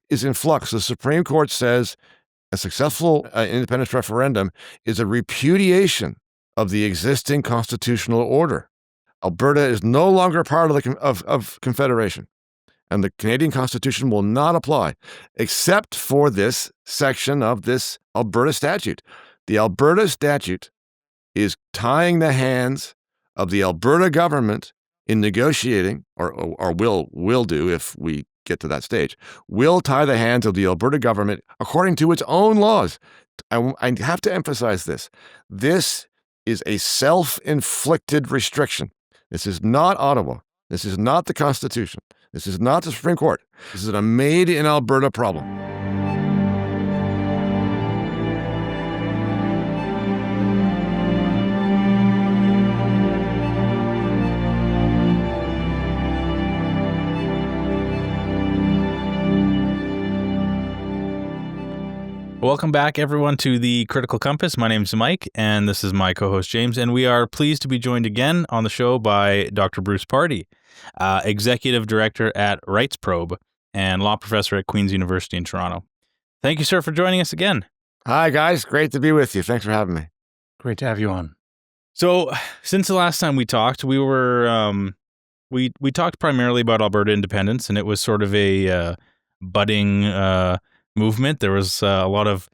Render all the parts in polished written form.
is in flux. The Supreme Court says a successful independence referendum is a repudiation of the existing constitutional order. Alberta is no longer part of Confederation, and the Canadian Constitution will not apply, except for this section of this Alberta statute. The Alberta statute is tying the hands of the Alberta government in negotiating, or will do if we get to that stage, will tie the hands of the Alberta government according to its own laws. I have to emphasize this. This is a self-inflicted restriction. This is not Ottawa. This is not the Constitution. This is not the Supreme Court. This is a made-in-Alberta problem. Welcome back, everyone, to the Critical Compass. My name is Mike, and this is my co-host, James, and we are pleased to be joined again on the show by Dr. Bruce Pardy, Executive Director at Rights Probe and Law Professor at Queen's University in Toronto. Thank you, sir, for joining us again. Hi, guys. Great to be with you. Thanks for having me. Great to have you on. So, since the last time we talked, we were we talked primarily about Alberta independence, and it was sort of a budding movement. There was a lot of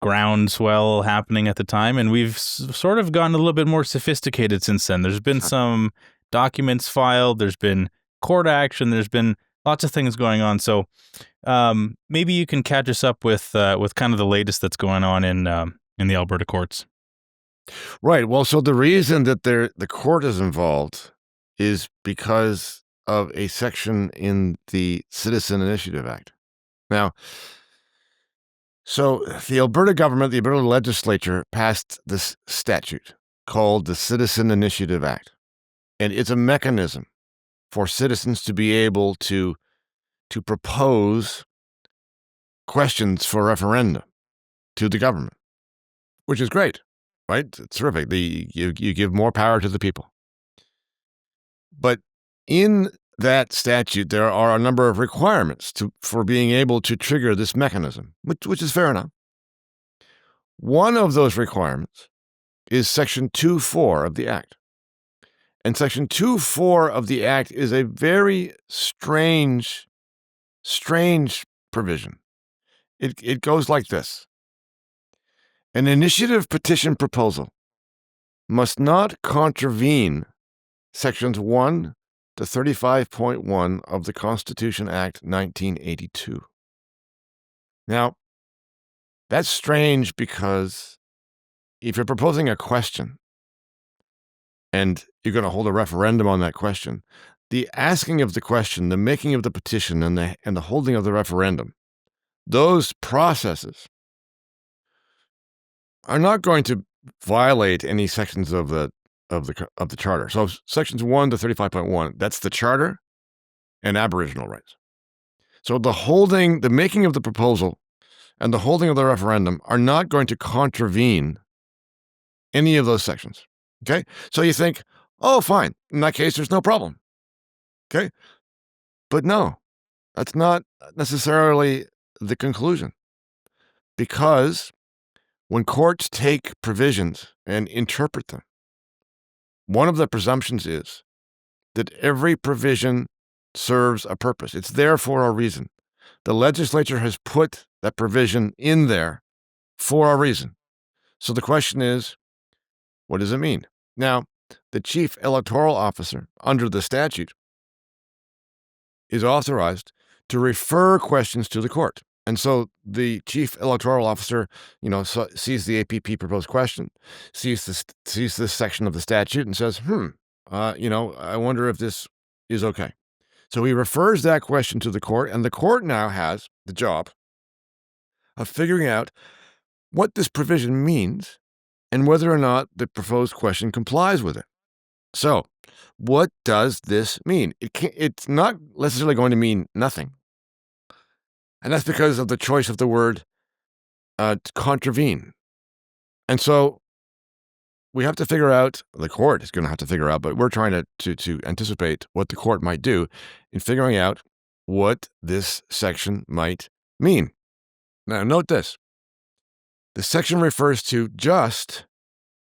groundswell happening at the time, and we've sort of gotten a little bit more sophisticated since then. There's been some documents filed, there's been court action, there's been lots of things going on. So maybe you can catch us up with kind of the latest that's going on in the Alberta courts. Right. Well, so the reason that the court is involved is because of a section in the Citizen Initiative Act. Now, so the Alberta government, the Alberta Legislature, passed this statute called the Citizen Initiative Act. And it's a mechanism for citizens to be able to propose questions for referendum to the government, which is great, right? It's terrific. You give more power to the people. But in that statute, there are a number of requirements for being able to trigger this mechanism, which is fair enough. One of those requirements is Section 2.4 of the Act. And Section 2.4 of the Act is a very strange provision. It goes like this. An initiative petition proposal must not contravene Sections 1 to 35.1 of the Constitution Act 1982. Now, that's strange because if you're proposing a question and you're going to hold a referendum on that question, the asking of the question, the making of the petition, and the holding of the referendum, those processes are not going to violate any sections of the charter. So sections 1 to 35.1, that's the charter and Aboriginal rights. So the making of the proposal and the holding of the referendum are not going to contravene any of those sections. Okay? So you think, oh, fine. In that case, there's no problem. Okay? But no, that's not necessarily the conclusion. Because when courts take provisions and interpret them, one of the presumptions is that every provision serves a purpose. It's there for a reason. The legislature has put that provision in there for a reason. So the question is, what does it mean? Now, the chief electoral officer under the statute is authorized to refer questions to the court. And so the chief electoral officer, sees the APP proposed question, sees this section of the statute and says, I wonder if this is okay. So he refers that question to the court, and the court now has the job of figuring out what this provision means and whether or not the proposed question complies with it. So what does this mean? It's not necessarily going to mean nothing. And that's because of the choice of the word contravene. And so we have to figure out, the court is going to have to figure out, but we're trying to anticipate what the court might do in figuring out what this section might mean. Now, note this. The section refers to just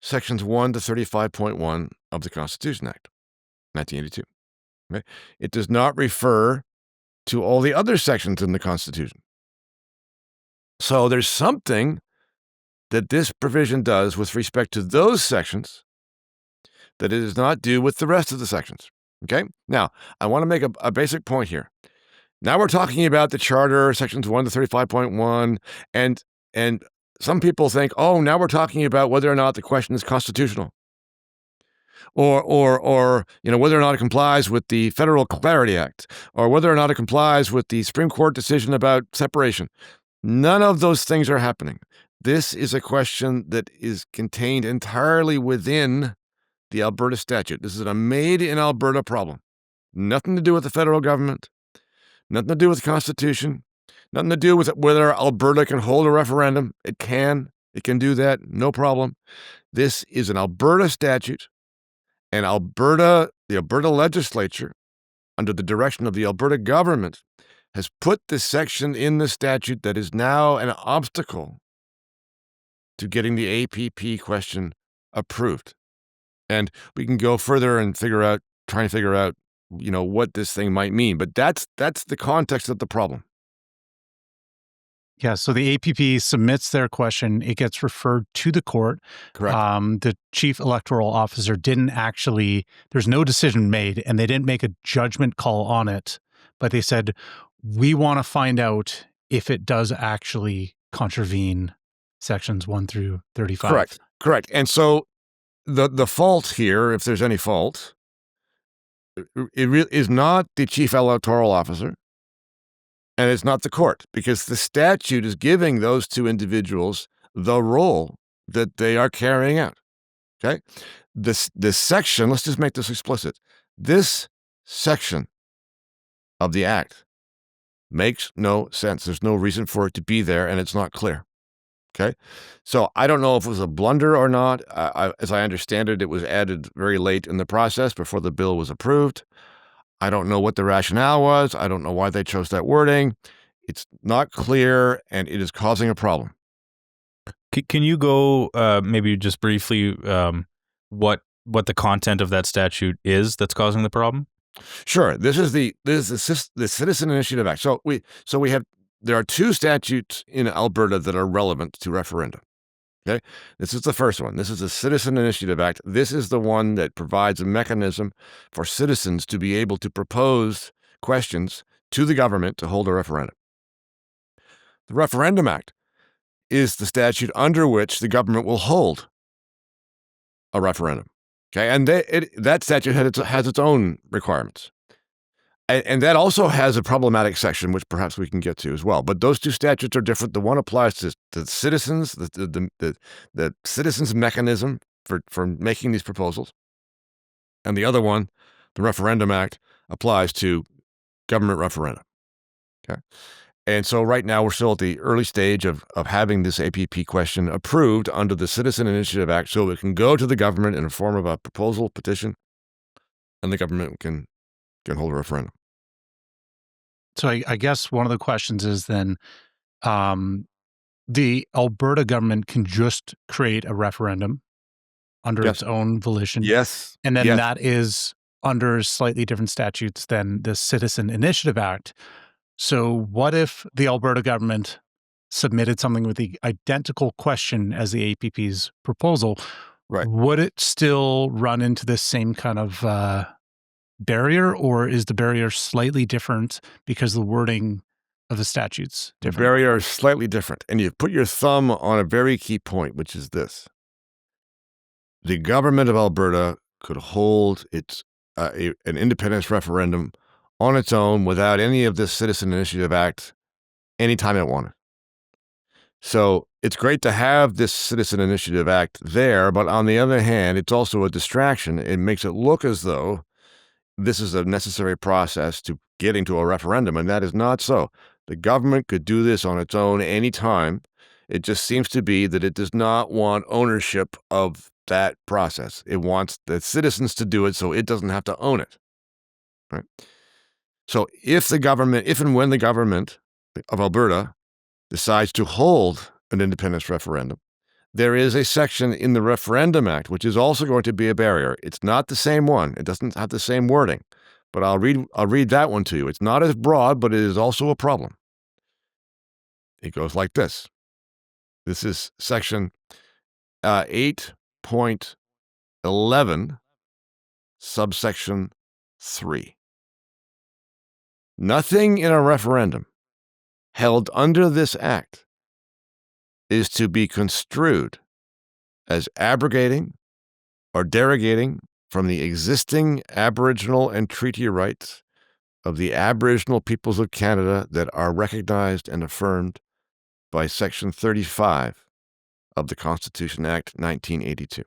sections 1 to 35.1 of the Constitution Act, 1982. Okay? It does not refer to all the other sections in the Constitution. So there's something that this provision does with respect to those sections that it does not do with the rest of the sections. Okay? Now, I want to make a basic point here. Now we're talking about the Charter, sections 1 to 35.1, and some people think, oh, now we're talking about whether or not the question is constitutional, or whether or not it complies with the Federal Clarity Act, or whether or not it complies with the Supreme Court decision about separation. None of those things are happening. This is a question that is contained entirely within the Alberta statute. This is a made in Alberta problem. Nothing to do with the federal government. Nothing to do with the Constitution. Nothing to do with whether Alberta can hold a referendum. It can. It can do that. No problem. This is an Alberta statute. And the Alberta Legislature, under the direction of the Alberta government, has put this section in the statute that is now an obstacle to getting the APP question approved. And we can go further and try and figure out what this thing might mean. But that's the context of the problem. Yeah, so the APP submits their question. It gets referred to the court. Correct. The chief electoral officer there's no decision made, and they didn't make a judgment call on it. But they said, we want to find out if it does actually contravene sections 1 through 35. Correct. And so the fault here, if there's any fault, it is not the chief electoral officer, and it's not the court, because the statute is giving those two individuals the role that they are carrying out. Okay? This section, let's just make this explicit. This section of the Act makes no sense. There's no reason for it to be there, and it's not clear. Okay? So I don't know if it was a blunder or not. As I understand it, it was added very late in the process before the bill was approved. I don't know what the rationale was. I don't know why they chose that wording. It's not clear, and it is causing a problem. Can you go maybe just briefly what the content of that statute is that's causing the problem? Sure. This is the Citizen Initiative Act. There are two statutes in Alberta that are relevant to referenda. Okay, this is the first one. This is the Citizen Initiative Act. This is the one that provides a mechanism for citizens to be able to propose questions to the government to hold a referendum. The Referendum Act is the statute under which the government will hold a referendum. Okay, and that statute has its own requirements. And that also has a problematic section, which perhaps we can get to as well. But those two statutes are different. The one applies to citizens, the citizens' mechanism for making these proposals. And the other one, the Referendum Act, applies to government referendum. Okay. And so right now we're still at the early stage of having this APP question approved under the Citizen Initiative Act so it can go to the government in the form of a proposal, petition, and the government can hold a referendum. So I guess one of the questions is then the Alberta government can just create a referendum under its own volition. Yes. And then that is under slightly different statutes than the Citizen Initiative Act. So what if the Alberta government submitted something with the identical question as the APP's proposal? Right. Would it still run into this same kind of barrier, or is the barrier slightly different because the wording of the statute's different? The barrier is slightly different. And you've put your thumb on a very key point, which is this. The government of Alberta could hold an independence referendum on its own without any of this Citizen Initiative Act anytime it wanted. So it's great to have this Citizen Initiative Act there, but on the other hand, it's also a distraction. It makes it look as though this is a necessary process to getting to a referendum, and that is not so. The government could do this on its own anytime. It just seems to be that it does not want ownership of that process. It wants the citizens to do it so it doesn't have to own it. Right? So if and when the government of Alberta decides to hold an independence referendum, there is a section in the Referendum Act, which is also going to be a barrier. It's not the same one. It doesn't have the same wording, but I'll read that one to you. It's not as broad, but it is also a problem. It goes like this. This is section 8.11, subsection 3. Nothing in a referendum held under this act is to be construed as abrogating or derogating from the existing Aboriginal and treaty rights of the Aboriginal peoples of Canada that are recognized and affirmed by Section 35 of the Constitution Act 1982.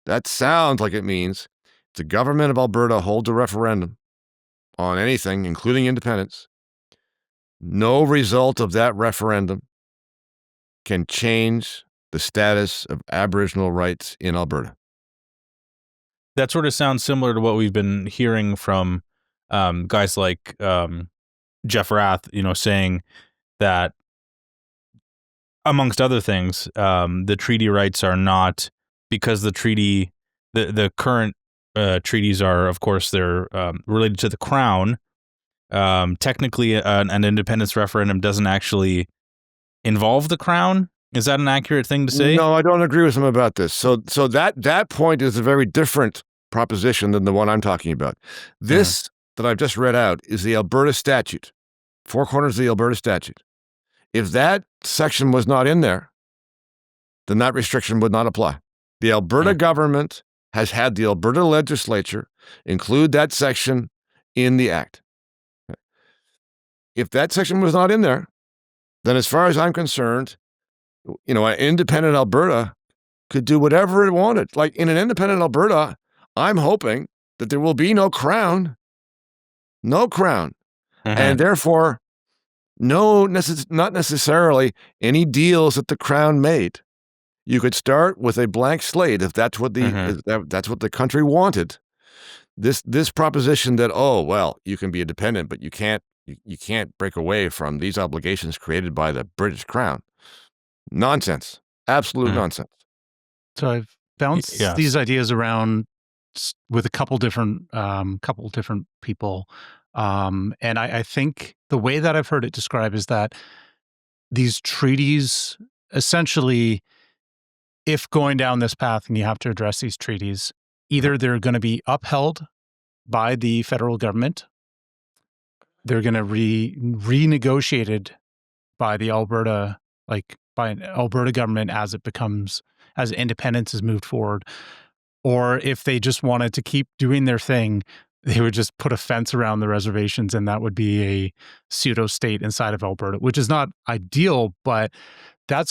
That sounds like it means the government of Alberta holds a referendum on anything, including independence. No result of that referendum can change the status of Aboriginal rights in Alberta. That sort of sounds similar to what we've been hearing from guys like Jeff Rath, saying that, amongst other things, the treaty rights are not, because the current treaties are, of course, they're related to the Crown. Technically, an independence referendum doesn't actually involve the Crown. Is that an accurate thing to say? No, I don't agree with him about this. So that point is a very different proposition than the one I'm talking about. This that I've just read out is the Alberta statute, four corners of the Alberta statute. If that section was not in there, then that restriction would not apply. The Alberta government has had the Alberta Legislature include that section in the act. If that section was not in there, then as far as I'm concerned, an independent Alberta could do whatever it wanted. Like in an independent Alberta, I'm hoping that there will be no crown, and therefore not necessarily any deals that the Crown made. You could start with a blank slate if that's what that's what the country wanted. This proposition that you can be independent, but you can't break away from these obligations created by the British Crown. Nonsense. Absolute nonsense. So I've bounced these ideas around with a couple different people. And I think the way that I've heard it described is that these treaties, essentially, if going down this path and you have to address these treaties, either they're going to be upheld by the federal government, they're going to renegotiated by the Alberta, by an Alberta government as independence is moved forward. Or if they just wanted to keep doing their thing, they would just put a fence around the reservations, and that would be a pseudo state inside of Alberta, which is not ideal, but that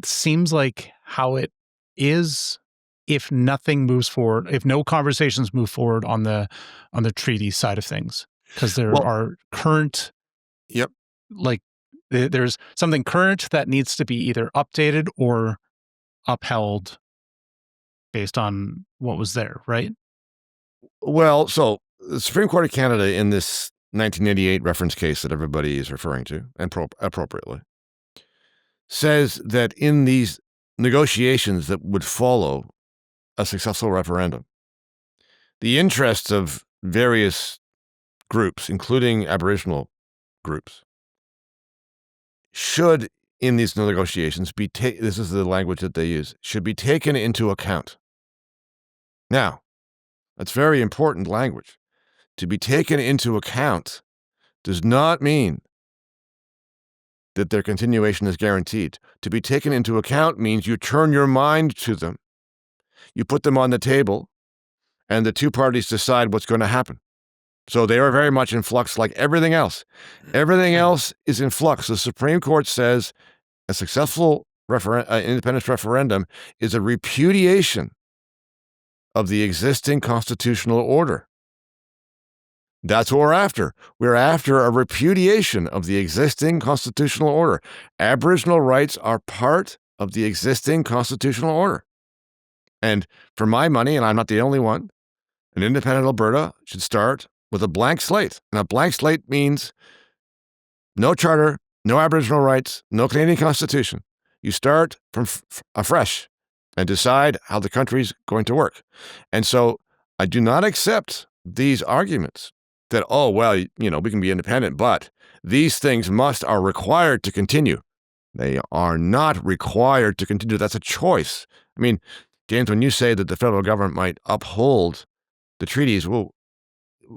seems like how it is if nothing moves forward, if no conversations move forward on the treaty side of things, because there are current, there's something current that needs to be either updated or upheld based on what was there, right? Well, so the Supreme Court of Canada in this 1988 reference case that everybody is referring to, and appropriately, says that in these negotiations that would follow a successful referendum, the interests of various groups, including Aboriginal groups, should, in these negotiations, this is the language that they use, should be taken into account. Now, that's very important language. To be taken into account does not mean that their continuation is guaranteed. To be taken into account means you turn your mind to them. You put them on the table, and the two parties decide what's going to happen. So they are very much in flux like everything else. Everything else is in flux. The Supreme Court says a successful independence referendum is a repudiation of the existing constitutional order. That's what we're after. We're after a repudiation of the existing constitutional order. Aboriginal rights are part of the existing constitutional order. And for my money, and I'm not the only one, An independent Alberta should start with a blank slate. And a blank slate means no charter, no Aboriginal rights, no Canadian Constitution. You start from afresh and decide how the country's going to work. And so I do not accept these arguments that, oh, well, you know, we can be independent, but these things are required to continue. They are not required to continue. That's a choice. I mean, James, when you say that the federal government might uphold the treaties, well,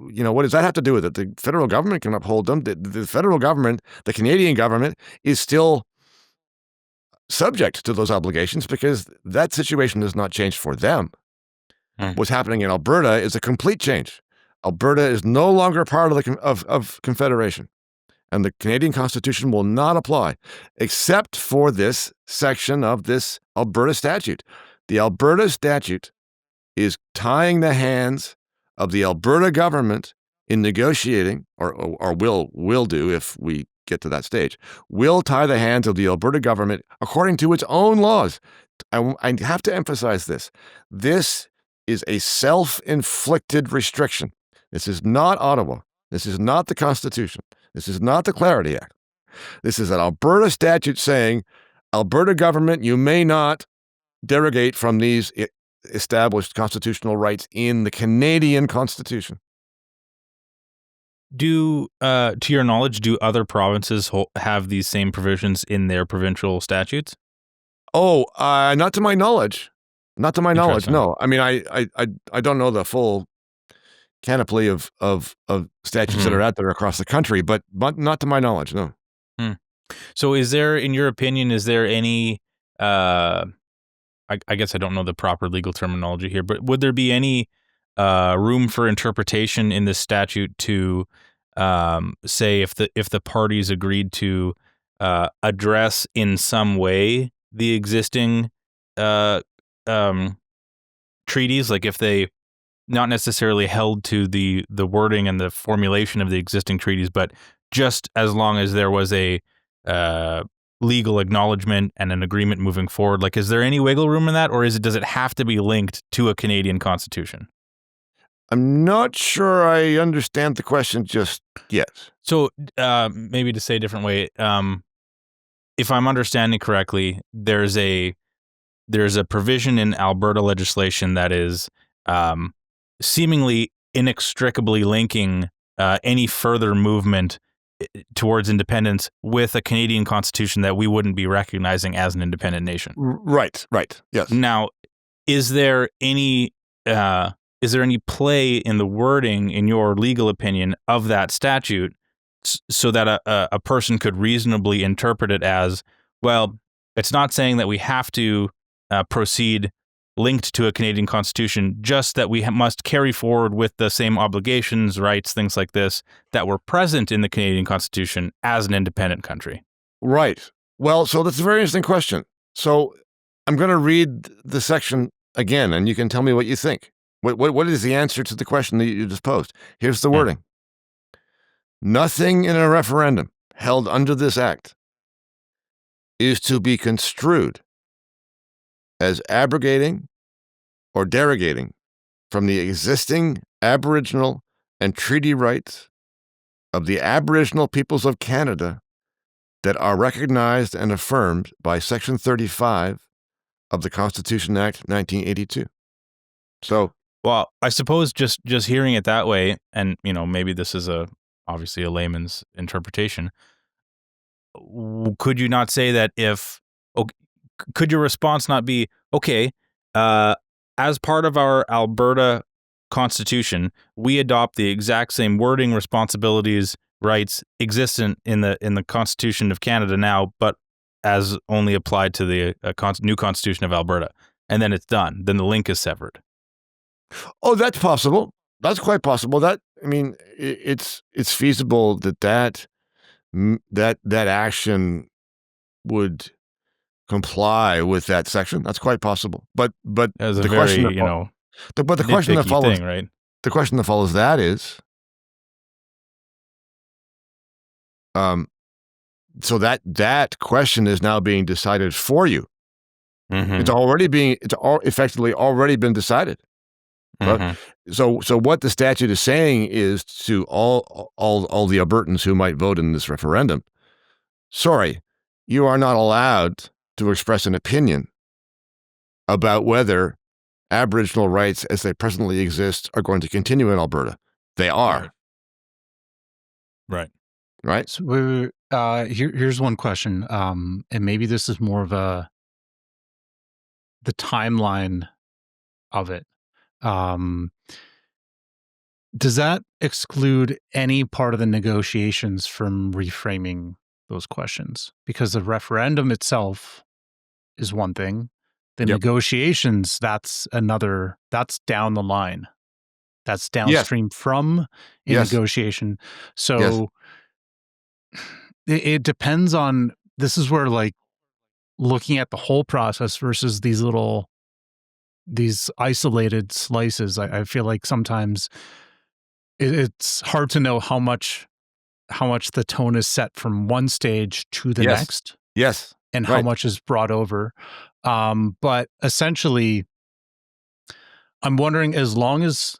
you know, what does that have to do with it? The federal government can uphold them. The federal government, the Canadian government, is still subject to those obligations because that situation has not changed for them. What's happening in Alberta is a complete change. Alberta is no longer part of Confederation, and the Canadian Constitution will not apply, except for this section of this Alberta statute. The Alberta statute is tying the hands of the Alberta government in negotiating, or will do if we get to that stage, will tie the hands of the Alberta government according to its own laws. I have to emphasize this. This is a self-inflicted restriction. This is not Ottawa. This is not the Constitution. This is not the Clarity Act. This is an Alberta statute saying, Alberta government, you may not derogate from these established constitutional rights in the Canadian Constitution. To your knowledge, do other provinces have these same provisions in their provincial statutes? Oh, not to my knowledge. Not to my knowledge, no. I mean, I don't know the full panoply of statutes that are out there across the country, but not to my knowledge, no. So is there, in your opinion, is there any, I guess I don't know the proper legal terminology here, but would there be any room for interpretation in this statute to say if the parties agreed to address in some way the existing treaties, like if they not necessarily held to the wording and the formulation of the existing treaties, but just as long as there was a legal acknowledgement and an agreement moving forward, like, is there any wiggle room in that, or does it have to be linked to a Canadian Constitution? I'm not sure I understand the question just yet. So maybe to say a different way, if I'm understanding correctly, there's a provision in Alberta legislation that is seemingly inextricably linking any further movement towards independence with a Canadian Constitution that we wouldn't be recognizing as an independent nation. Right, yes. Now, is there any play in the wording, in your legal opinion, of that statute so that a person could reasonably interpret it as, well, it's not saying that we have to proceed linked to a Canadian Constitution, just that we must carry forward with the same obligations, rights, things like this, that were present in the Canadian Constitution as an independent country? Right. Well, so that's a very interesting question. So I'm going to read the section again, and you can tell me what you think. What is the answer to the question that you just posed? Here's the wording. Nothing in a referendum held under this act is to be construed as abrogating or derogating from the existing Aboriginal and treaty rights of the Aboriginal peoples of Canada that are recognized and affirmed by Section 35 of the Constitution Act 1982. So, well, I suppose just hearing it that way, and maybe this is obviously a layman's interpretation, could you not say that could your response not be, okay, as part of our Alberta Constitution, we adopt the exact same wording, responsibilities, rights existent in the Constitution of Canada now, but as only applied to the new Constitution of Alberta, and then it's done. Then the link is severed. Oh, that's possible. That's quite possible. It's feasible that action would comply with that section. That's quite possible. But as the question that follows, thing, right? The question that follows that is, so that question is now being decided for you. Mm-hmm. It's effectively already been decided. But, so what the statute is saying is to all the Albertans who might vote in this referendum, sorry, you are not allowed to express an opinion about whether Aboriginal rights as they presently exist are going to continue in Alberta. They are. Right. Right? So here's one question, and maybe this is more of the timeline of it. Does that exclude any part of the negotiations from reframing those questions? Because the referendum itself is one thing. The negotiations, that's another, that's down the line. That's downstream from a negotiation. So it depends on, this is where like looking at the whole process versus these isolated slices. I feel like sometimes it's hard to know how much the tone is set from one stage to the next. Yes. And how much is brought over. But essentially, I'm wondering, as long as,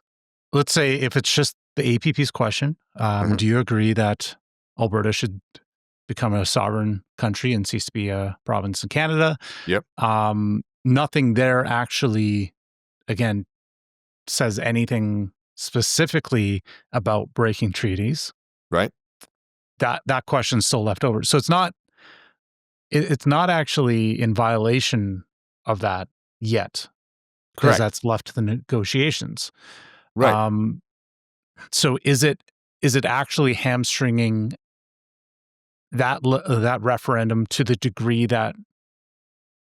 let's say, if it's just the APP's question, do you agree that Alberta should become a sovereign country and cease to be a province in Canada? Yep. Nothing there actually, again, says anything specifically about breaking treaties. Right. That question's still left over. So it's not actually in violation of that yet. Because that's left to the negotiations. Right. So is it actually hamstringing that referendum to the degree that,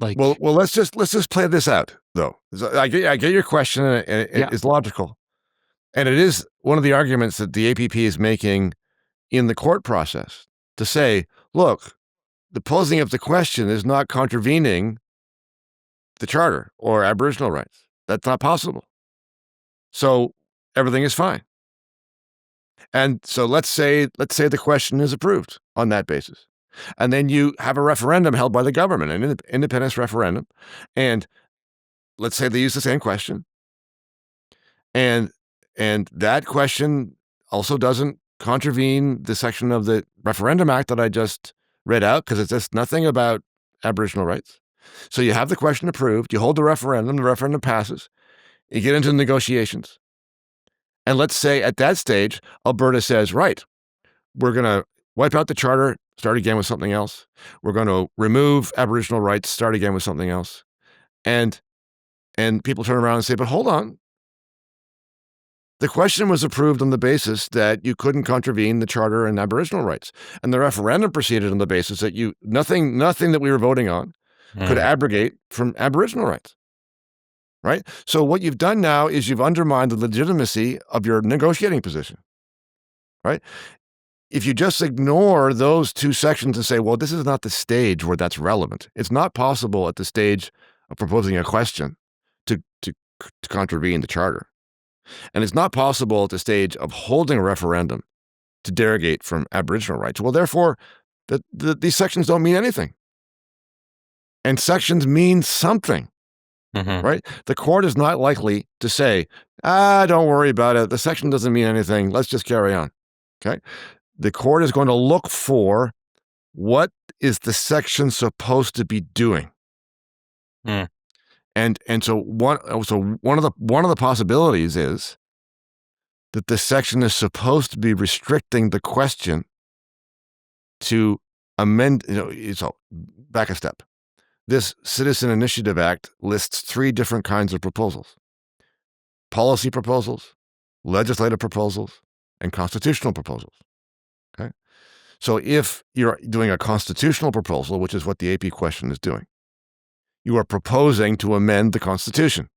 like, well, let's just play this out, though. I get your question, and it is logical, and it is one of the arguments that the APP is making in the court process to say, look, the posing of the question is not contravening the Charter or Aboriginal rights. That's not possible. So everything is fine. And so let's say the question is approved on that basis. And then you have a referendum held by the government, an independence referendum. And let's say they use the same question. And that question also doesn't contravene the section of the Referendum Act that I just read out, because it's just nothing about Aboriginal rights. So you have the question approved, you hold the referendum passes, you get into negotiations. And let's say at that stage, Alberta says, right, we're going to wipe out the Charter, start again with something else. We're going to remove Aboriginal rights, start again with something else. And people turn around and say, but hold on. The question was approved on the basis that you couldn't contravene the Charter and Aboriginal rights. And the referendum proceeded on the basis that nothing that we were voting on could abrogate from Aboriginal rights. Right? So what you've done now is you've undermined the legitimacy of your negotiating position. Right? If you just ignore those two sections and say, well, this is not the stage where that's relevant. It's not possible at the stage of proposing a question to contravene the Charter. And it's not possible at the stage of holding a referendum to derogate from Aboriginal rights. Well, therefore, these sections don't mean anything. And sections mean something. Right? The court is not likely to say, don't worry about it. The section doesn't mean anything. Let's just carry on. Okay? The court is going to look for what is the section supposed to be doing. And so one of the possibilities is that the section is supposed to be restricting the question to amend, so back a step. This Citizen Initiative Act lists 3 different kinds of proposals: policy proposals, legislative proposals, and constitutional proposals. Okay? So if you're doing a constitutional proposal, which is what the AP question is doing, you are proposing to amend the Constitution.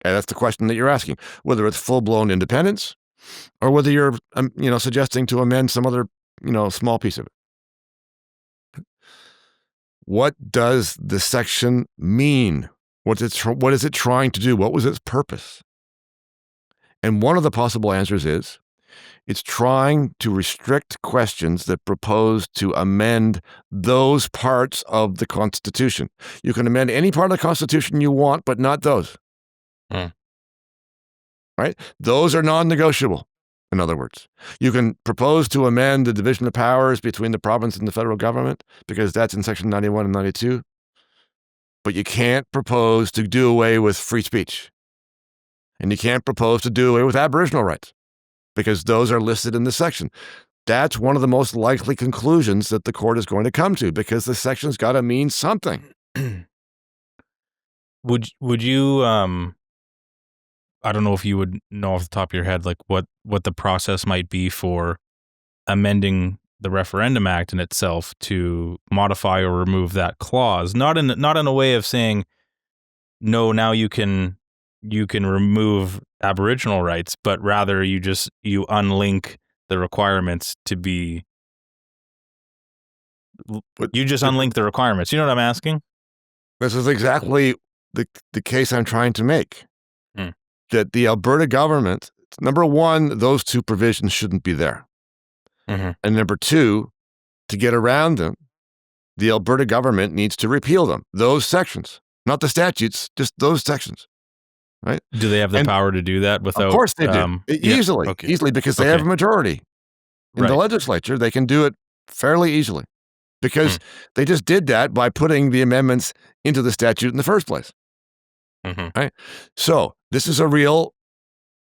And that's the question that you're asking, whether it's full-blown independence or whether you're, suggesting to amend some other, small piece of it. What does the section mean? What is it trying to do? What was its purpose? And one of the possible answers is it's trying to restrict questions that propose to amend those parts of the Constitution. You can amend any part of the Constitution you want, but not those. right? Those are non-negotiable. In other words, you can propose to amend the division of powers between the province and the federal government because that's in section 91 and 92. But you can't propose to do away with free speech. And you can't propose to do away with Aboriginal rights because those are listed in the section. That's one of the most likely conclusions that the court is going to come to because the section's got to mean something. Would you I don't know if you would know off the top of your head like what the process might be for amending the Referendum Act in itself to modify or remove that clause, not in a way of saying no, now you can remove Aboriginal rights, but rather you unlink the requirements to be unlink the requirements. You know what I'm asking? This is exactly the case I'm trying to make. That the Alberta government, number one, those two provisions shouldn't be there. Mm-hmm. And number two, to get around them, the Alberta government needs to repeal them. Those sections, not the statutes, just those sections. Right? Do they have the power to do that without? Of course they do. Easily because they have a majority. In the legislature, they can do it fairly easily because they just did that by putting the amendments into the statute in the first place. Mm-hmm. Right? So this is a real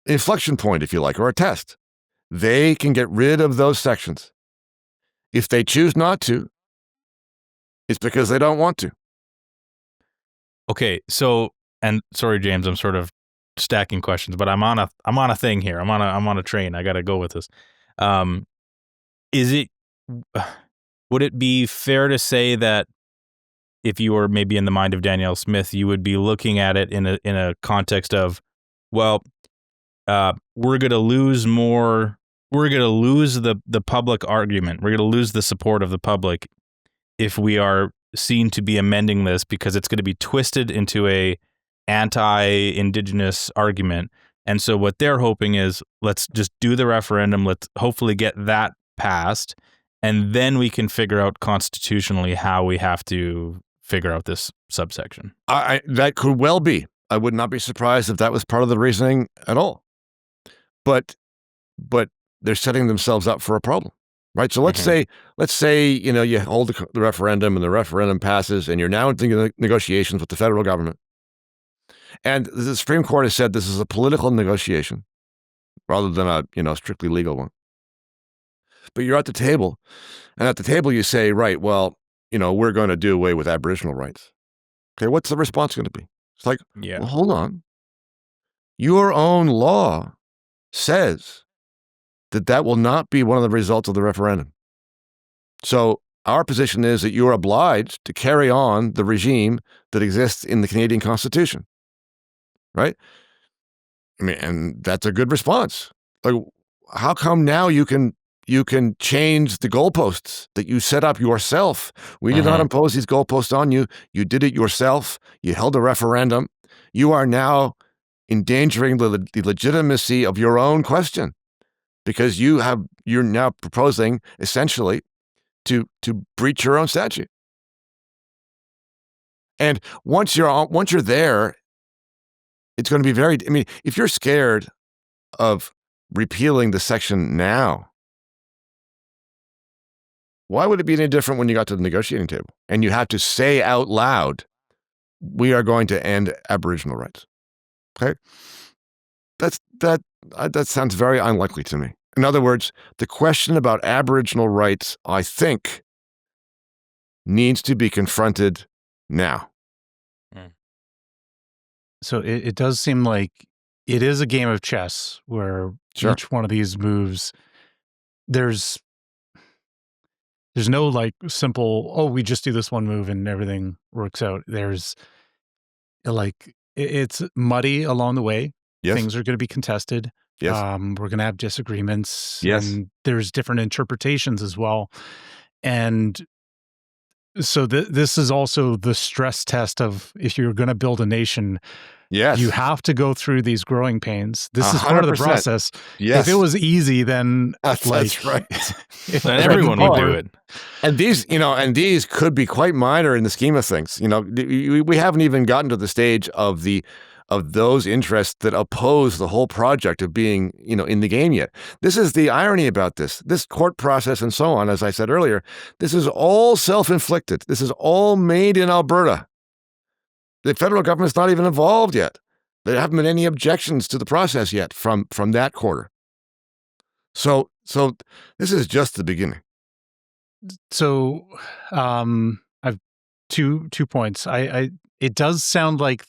inflection point, if you like, or a test. They can get rid of those sections. If they choose not to, it's because they don't want to. Okay, so, and sorry, James, I'm sort of stacking questions, but I'm on a thing here. I'm on a train. I got to go with this. Would it be fair to say that if you were maybe in the mind of Danielle Smith, you would be looking at it in a context of, well, we're going to lose more. We're going to lose the public argument. We're going to lose the support of the public if we are seen to be amending this because it's going to be twisted into a anti-indigenous argument. And so what they're hoping is let's just do the referendum. Let's hopefully get that passed. And then we can figure out constitutionally how we have to figure out this subsection. That could well be. I would not be surprised if that was part of the reasoning at all. But they're setting themselves up for a problem, right? So let's say you hold the referendum and the referendum passes, and you're now in negotiations with the federal government. And the Supreme Court has said this is a political negotiation rather than a strictly legal one. But you're at the table, and at the table you say, right, well, we're going to do away with Aboriginal rights. Okay, what's the response going to be? It's like, well, hold on. Your own law says that will not be one of the results of the referendum. So our position is that you're obliged to carry on the regime that exists in the Canadian Constitution, right? I mean, and that's a good response. Like, how come now you can change the goalposts that you set up yourself? We did not impose these goalposts on you. You did it yourself. You held a referendum. You are now endangering the legitimacy of your own question because you're now proposing essentially to breach your own statute. And once you're there, it's going to be if you're scared of repealing the section now, why would it be any different when you got to the negotiating table and you have to say out loud, we are going to end Aboriginal rights? Okay? That sounds very unlikely to me. In other words, the question about Aboriginal rights, I think, needs to be confronted now. So it does seem like it is a game of chess where each one of these moves, there's no like simple, we just do this one move and everything works out. There's like, it's muddy along the way. Yes. Things are going to be contested. Yes. We're going to have disagreements. Yes. And there's different interpretations as well. And so this is also the stress test of if you're going to build a nation, yes, you have to go through these growing pains. This is part of the process. Yes. If it was easy, then that's right. Then everyone would do it. And these could be quite minor in the scheme of things. We haven't even gotten to the stage of the of those interests that oppose the whole project of being, in the game yet. This is the irony about this court process and so on. As I said earlier, this is all self-inflicted. This is all made in Alberta. The federal government's not even involved yet. There haven't been any objections to the process yet from that quarter. So this is just the beginning. So I've two points. It does sound like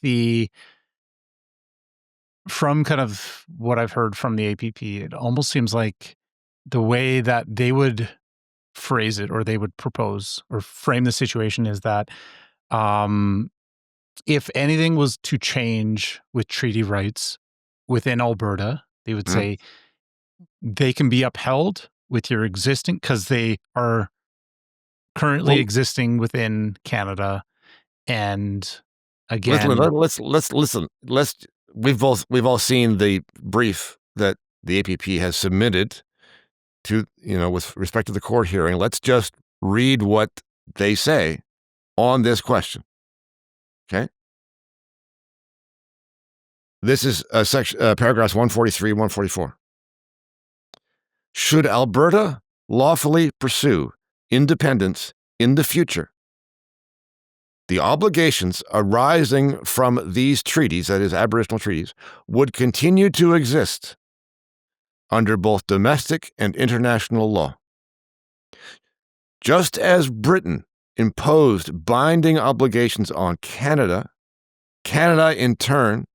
from kind of what I've heard from the APP, it almost seems like the way that they would phrase it, or they would propose or frame the situation, is that if anything was to change with treaty rights within Alberta, they would say they can be upheld with your existing, because they are currently existing within Canada. And again, let's listen. We've all seen the brief that the APP has submitted to, with respect to the court hearing. Let's just read what they say on this question. Okay. This is paragraphs 143, 144. Should Alberta lawfully pursue independence in the future, the obligations arising from these treaties, that is, Aboriginal treaties, would continue to exist under both domestic and international law. Just as Britain imposed binding obligations on Canada, Canada in turn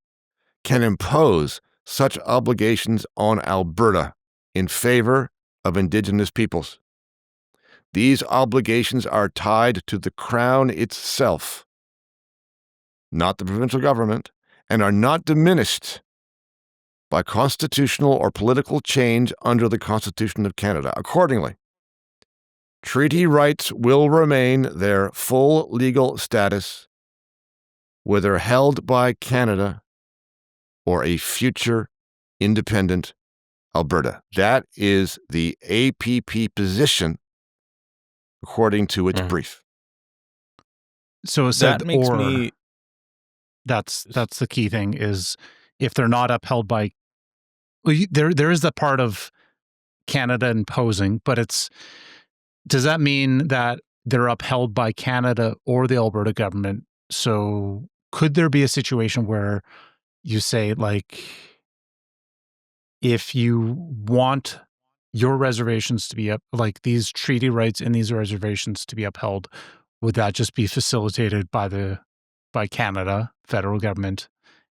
can impose such obligations on Alberta in favor of Indigenous peoples. These obligations are tied to the Crown itself, not the provincial government, and are not diminished by constitutional or political change under the Constitution of Canada. Accordingly, treaty rights will remain their full legal status, whether held by Canada or a future independent Alberta. That is the APP position, according to its brief. So it said, that's the key thing, is if they're not upheld by, there is the part of Canada imposing, but does that mean that they're upheld by Canada or the Alberta government? So could there be a situation where you say, like, if you want your reservations to be up, like these treaty rights in these reservations to be upheld, would that just be facilitated by Canada, federal government,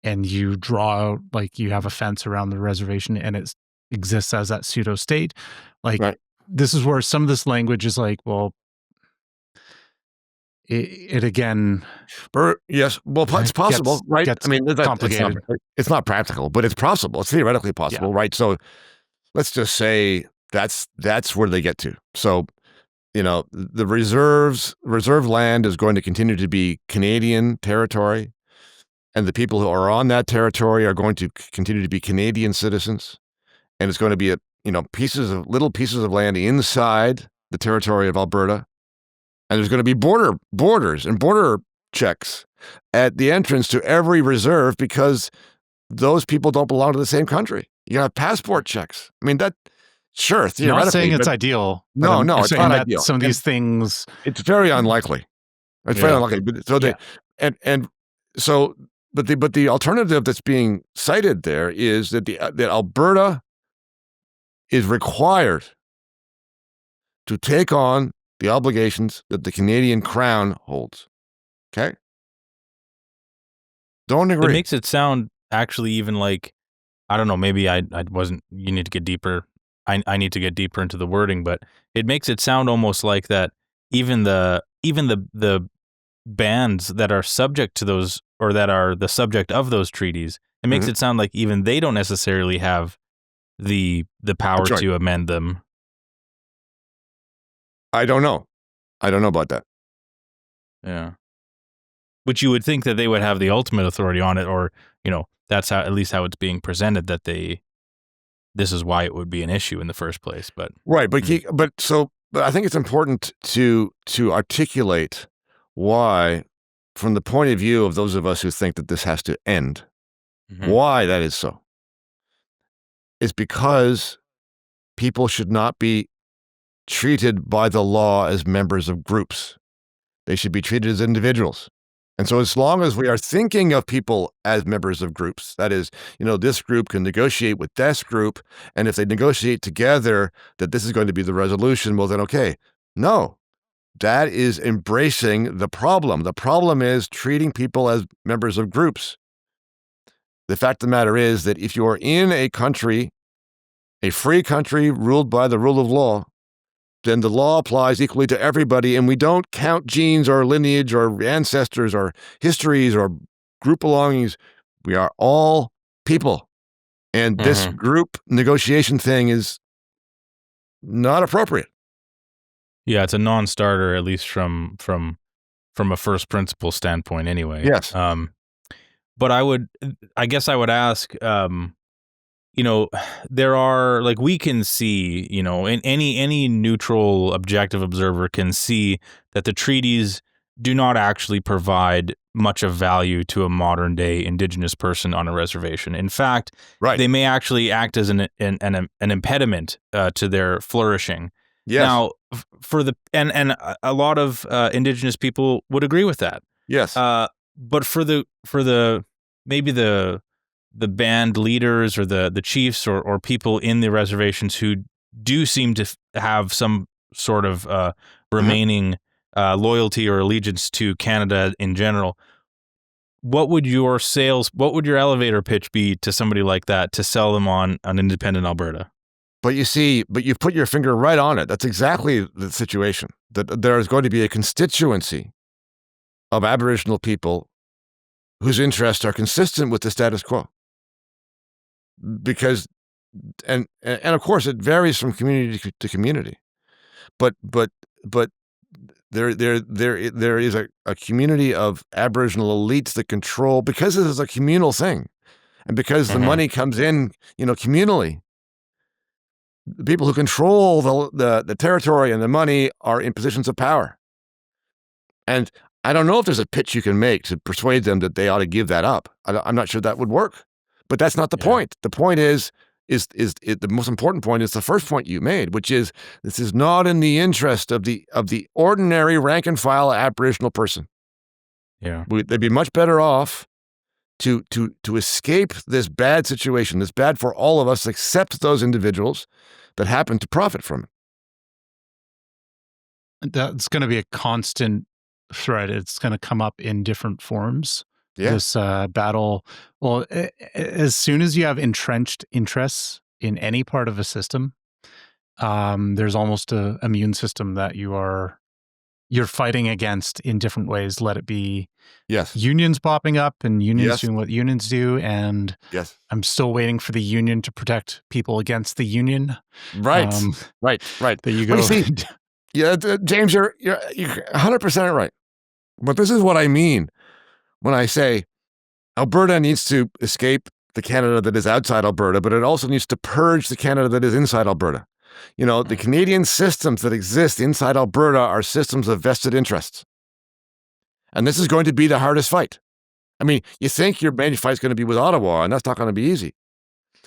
and you draw out, like, you have a fence around the reservation and it exists as that pseudo state? Like, right. This is where some of this language is like, well, it again. Yes, well, it's possible, right? I mean, complicated. It's not practical, but it's possible. It's theoretically possible, right? So let's just say that's where they get to. So, the reserve land is going to continue to be Canadian territory, and the people who are on that territory are going to continue to be Canadian citizens, and it's going to be little pieces of land inside the territory of Alberta, and there's going to be borders and border checks at the entrance to every reserve, because those people don't belong to the same country. You have passport checks. I mean, sure, theoretically. Not saying it's ideal. No, it's not ideal. Some of these things, it's very unlikely. It's very unlikely. So but the alternative that's being cited there is that that Alberta is required to take on the obligations that the Canadian Crown holds. Okay? Don't agree. It makes it sound actually even like, I don't know, maybe I wasn't, you need to get deeper. I need to get deeper into the wording, but it makes it sound almost like that even the bands that are subject to those, or that are the subject of those treaties, it makes it sound like even they don't necessarily have the power to amend them. I don't know about that. Yeah. Which you would think that they would have the ultimate authority on it, or, that's at least how it's being presented, that this is why it would be an issue in the first place. But right, but I think it's important to articulate why, from the point of view of those of us who think that this has to end, Why that is so is because people should not be treated by the law as members of groups. They should be treated as individuals. And so as long as we are thinking of people as members of groups, that is, this group can negotiate with this group, and if they negotiate together that this is going to be the resolution, well then, okay. No, that is embracing the problem. The problem is treating people as members of groups. The fact of the matter is that if you're in a country, a free country ruled by the rule of law, then the law applies equally to everybody, and we don't count genes or lineage or ancestors or histories or group belongings. We are all people. And this group negotiation thing is not appropriate. Yeah, it's a non-starter, at least from a first principle standpoint anyway. Yes. But I guess I would ask, there are, like, we can see, in any neutral objective observer can see that the treaties do not actually provide much of value to a modern day indigenous person on a reservation. In fact, they may actually act as an impediment to their flourishing. Yes. Now, and a lot of indigenous people would agree with that. Yes. But for the maybe the band leaders or the chiefs or people in the reservations who do seem to have some sort of remaining loyalty or allegiance to Canada in general, what would your elevator pitch be to somebody like that to sell them on an independent Alberta? But you've put your finger right on it. That's exactly the situation. That there is going to be a constituency of Aboriginal people whose interests are consistent with the status quo. Because, and of course, it varies from community to community, but there is a community of Aboriginal elites that control, because this is a communal thing, and because the money comes in, communally. The people who control the territory and the money are in positions of power, and I don't know if there's a pitch you can make to persuade them that they ought to give that up. I'm not sure that would work. But that's not the point. The point is the most important point is the first point you made, which is this is not in the interest of the ordinary rank and file Aboriginal person. Yeah, they'd be much better off to escape this bad situation. That's bad for all of us, except those individuals that happen to profit from it. That's going to be a constant thread. It's going to come up in different forms. Yeah. This battle. Well, as soon as you have entrenched interests in any part of a system, there's almost an immune system that you're fighting against in different ways. Let it be unions popping up and unions doing what unions do. And I'm still waiting for the union to protect people against the union. Right. Right. There you go. See, James, you're 100% right. But this is what I mean when I say Alberta needs to escape the Canada that is outside Alberta, but it also needs to purge the Canada that is inside Alberta. The Canadian systems that exist inside Alberta are systems of vested interests. And this is going to be the hardest fight. I mean, you think your main fight is going to be with Ottawa, and that's not going to be easy.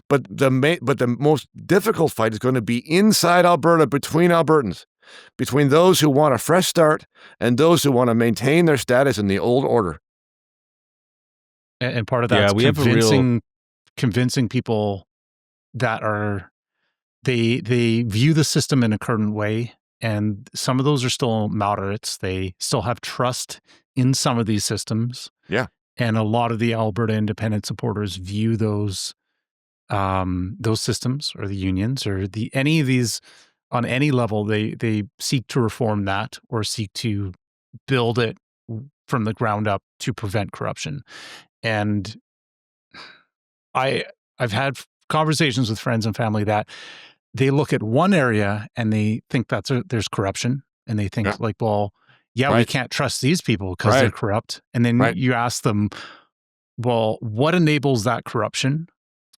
But the most difficult fight is going to be inside Alberta, between Albertans, between those who want a fresh start and those who want to maintain their status in the old order. And part of that is convincing people that they view the system in a current way, and some of those are still moderates. They still have trust in some of these systems. Yeah. And a lot of the Alberta independent supporters view those systems or the unions or any of these on any level. They seek to reform that or seek to build it from the ground up to prevent corruption. And I've had conversations with friends and family that they look at one area and they think there's corruption, and they think we can't trust these people because they're corrupt. And then you ask them, well, what enables that corruption?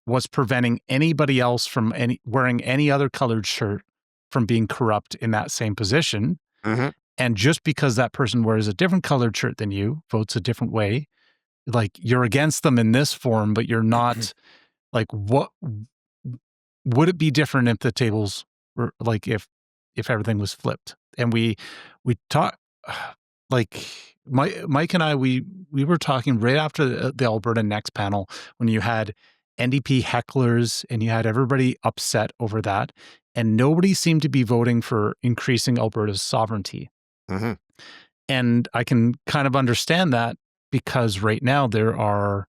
What's preventing anybody else from wearing any other colored shirt from being corrupt in that same position? And just because that person wears a different colored shirt than you, votes a different way, like you're against them in this form, but you're not like, what would it be different if the tables were like, if everything was flipped? And we talk, like Mike and I, we were talking right after the Alberta Next panel, when you had NDP hecklers and you had everybody upset over that, and nobody seemed to be voting for increasing Alberta's sovereignty. Mm-hmm. And I can kind of understand that, because right now there are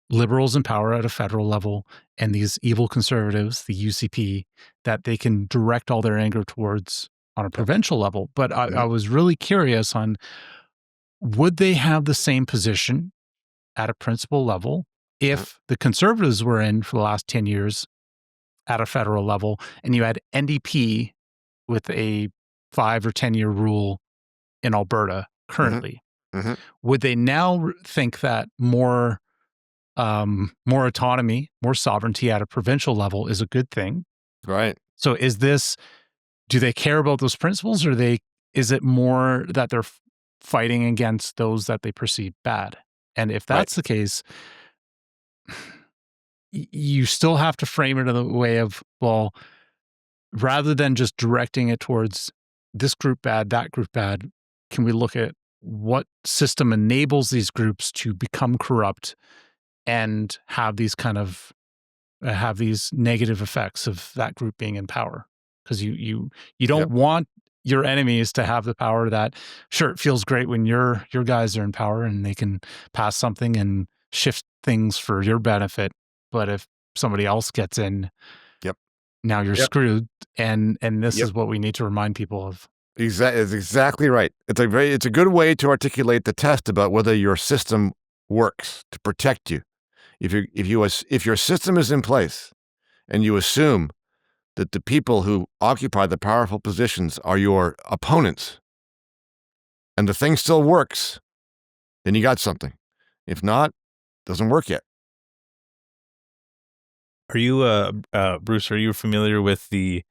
liberals in power at a federal level and these evil conservatives, the UCP, that they can direct all their anger towards on a provincial level. But I was really curious on, would they have the same position at a principal level if the conservatives were in for the last 10 years at a federal level, and you had NDP with a 5 or 10 year rule in Alberta currently? Mm-hmm. Would they now think that more autonomy, more sovereignty at a provincial level is a good thing? Right. So do they care about those principles, or is it more that they're fighting against those that they perceive bad? And if that's the case, you still have to frame it in the way of, well, rather than just directing it towards this group bad, that group bad, can we look at what system enables these groups to become corrupt and have these kind of have these negative effects of that group being in power? Because you don't want your enemies to have the power that, sure, it feels great when your guys are in power and they can pass something and shift things for your benefit, but if somebody else gets in, now you're screwed. And this is what we need to remind people of. It's exactly right. It's a good way to articulate the test about whether your system works to protect you. If your system is in place and you assume that the people who occupy the powerful positions are your opponents, and the thing still works, then you got something. If not, it doesn't work yet. Are you, Bruce, are you familiar with the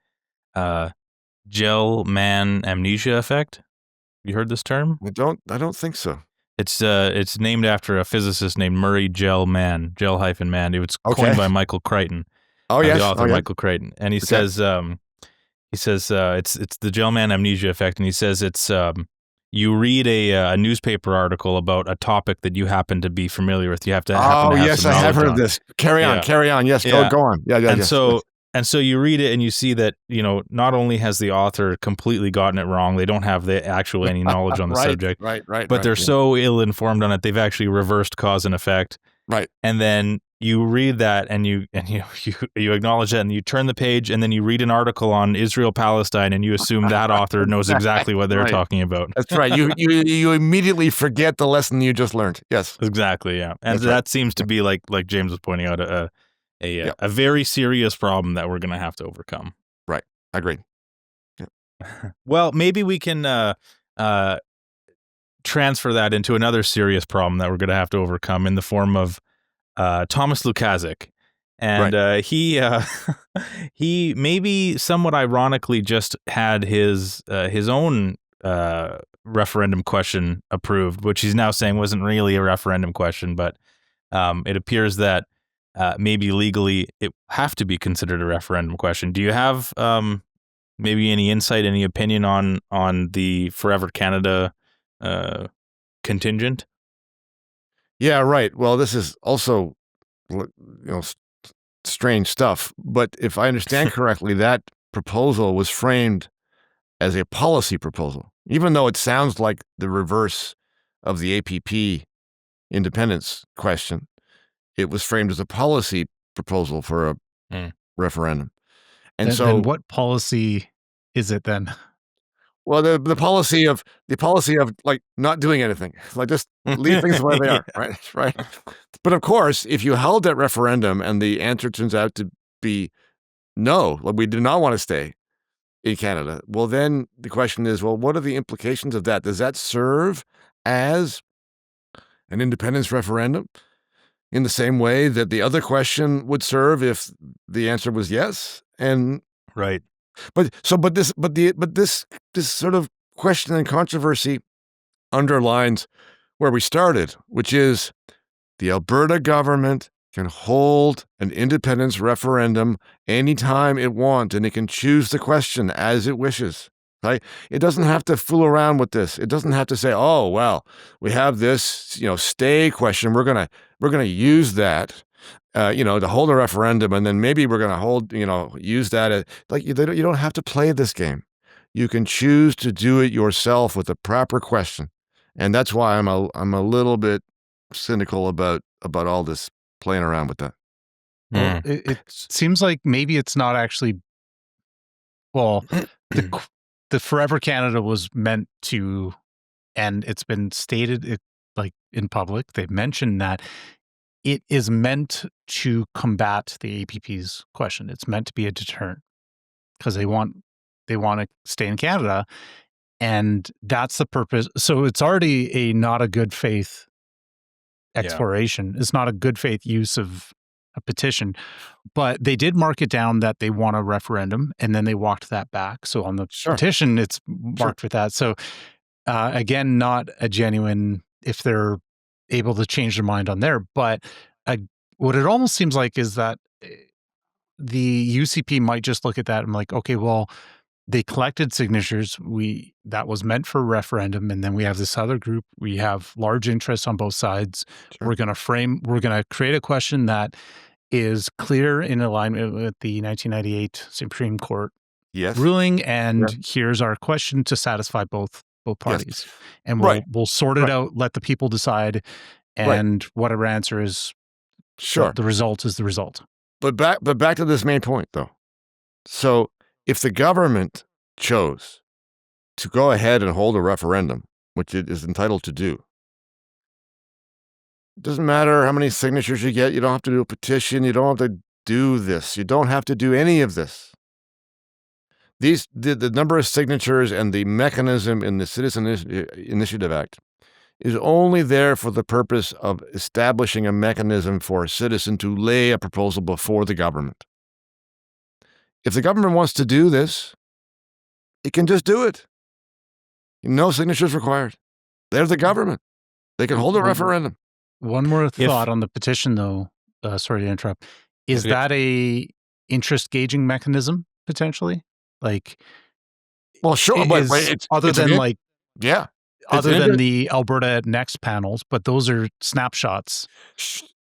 Gell-Mann amnesia effect? You heard this term? I don't think so. It's named after a physicist named Murray Gell-Mann, Gell-Mann. It was coined by Michael Crichton. Oh, yes. The author, Michael Crichton. And he says it's the Gell-Mann amnesia effect, and he says it's you read a newspaper article about a topic that you happen to be familiar with. You have to happen to have yes, some I have heard knowledge of on. this. Carry on. Yes, go on. And so you read it and you see that, not only has the author completely gotten it wrong, they don't have any knowledge on the subject, but they're so ill-informed on it, they've actually reversed cause and effect. Right. And then you read that and you acknowledge that, and you turn the page, and then you read an article on Israel-Palestine, and you assume that author knows exactly what they're talking about. That's right. You immediately forget the lesson you just learned. Yes. Exactly, yeah. And that seems to be, like James was pointing out, a very serious problem that we're going to have to overcome. Right. Agreed. Well, maybe we can transfer that into another serious problem that we're going to have to overcome in the form of Thomas Lukaszuk. And he maybe somewhat ironically just had his own referendum question approved, which he's now saying wasn't really a referendum question, but it appears that maybe legally it have to be considered a referendum question. Do you have maybe any insight, any opinion on the Forever Canada contingent? Yeah, right. Well, this is also, strange stuff. But if I understand correctly, that proposal was framed as a policy proposal, even though it sounds like the reverse of the APP independence question. It was framed as a policy proposal for a referendum. And then what policy is it then? Well, the policy of like not doing anything, like just leave things the way they are, right. But of course, if you held that referendum and the answer turns out to be no, like we do not want to stay in Canada, well, then the question is, well, what are the implications of that? Does that serve as an independence referendum in the same way that the other question would serve if the answer was yes? And right. But this sort of question and controversy underlines where we started, which is The Alberta government can hold an independence referendum anytime it wants, and it can choose the question as it wishes. Right? It doesn't have to fool around with this. It doesn't have to say, "Oh, well, we have this, stay question. We're gonna use that, to hold a referendum, and then maybe we're gonna use that." You don't have to play this game. You can choose to do it yourself with the proper question, and that's why I'm a little bit cynical about all this playing around with that. Well, it seems like maybe it's not actually. Well, the Forever Canada was meant to, and it's been stated in public. They've mentioned that it is meant to combat the APP's question. It's meant to be a deterrent because they want to stay in Canada, and that's the purpose. So it's already a not a good faith exploration. It's not a good faith use of a petition, but they did mark it down that they want a referendum, and then they walked that back. So on the petition, it's marked with that. So again, not a genuine, if they're able to change their mind on there, but what it almost seems like is that the UCP might just look at that and like, okay, well, they collected signatures. That was meant for a referendum. And then we have this other group. We have large interests on both sides. Sure. We're going to create a question that is clear in alignment with the 1998 Supreme Court ruling. And here's our question to satisfy both parties. Yes. And we'll sort it out, let the people decide. And whatever answer is, the result is the result. But back to this main point though. So if the government chose to go ahead and hold a referendum, which it is entitled to do, it doesn't matter how many signatures you get. You don't have to do a petition. You don't have to do this. You don't have to do any of this. The number of signatures and the mechanism in the Citizen Initiative Act is only there for the purpose of establishing a mechanism for a citizen to lay a proposal before the government. If the government wants to do this, it can just do it. No signatures required. They're the government. They can hold a referendum. One more thought on the petition, though. Sorry to interrupt. Is that a interest gauging mechanism potentially? Well, sure. Other than the Alberta Next panels, but those are snapshots.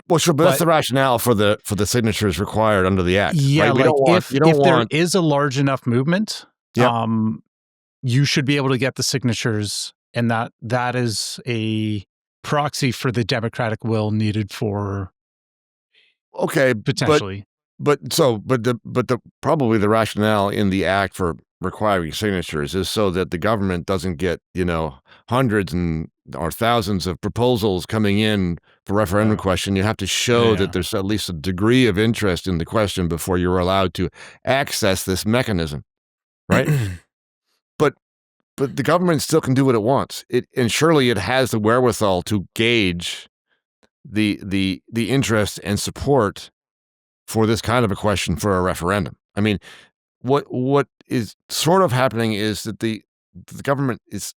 Well, sure, but that's the rationale for the signatures required under the Act. Yeah, right? If there is a large enough movement, you should be able to get the signatures, and that is a proxy for the democratic will needed for potentially. But probably the rationale in the Act for requiring signatures is so that the government doesn't get hundreds or thousands of proposals coming in for referendum question. You have to show that there's at least a degree of interest in the question before you're allowed to access this mechanism, right? but the government still can do what it wants. And surely it has the wherewithal to gauge the interest and support for this kind of a question for a referendum. I mean, what is sort of happening is that the government is,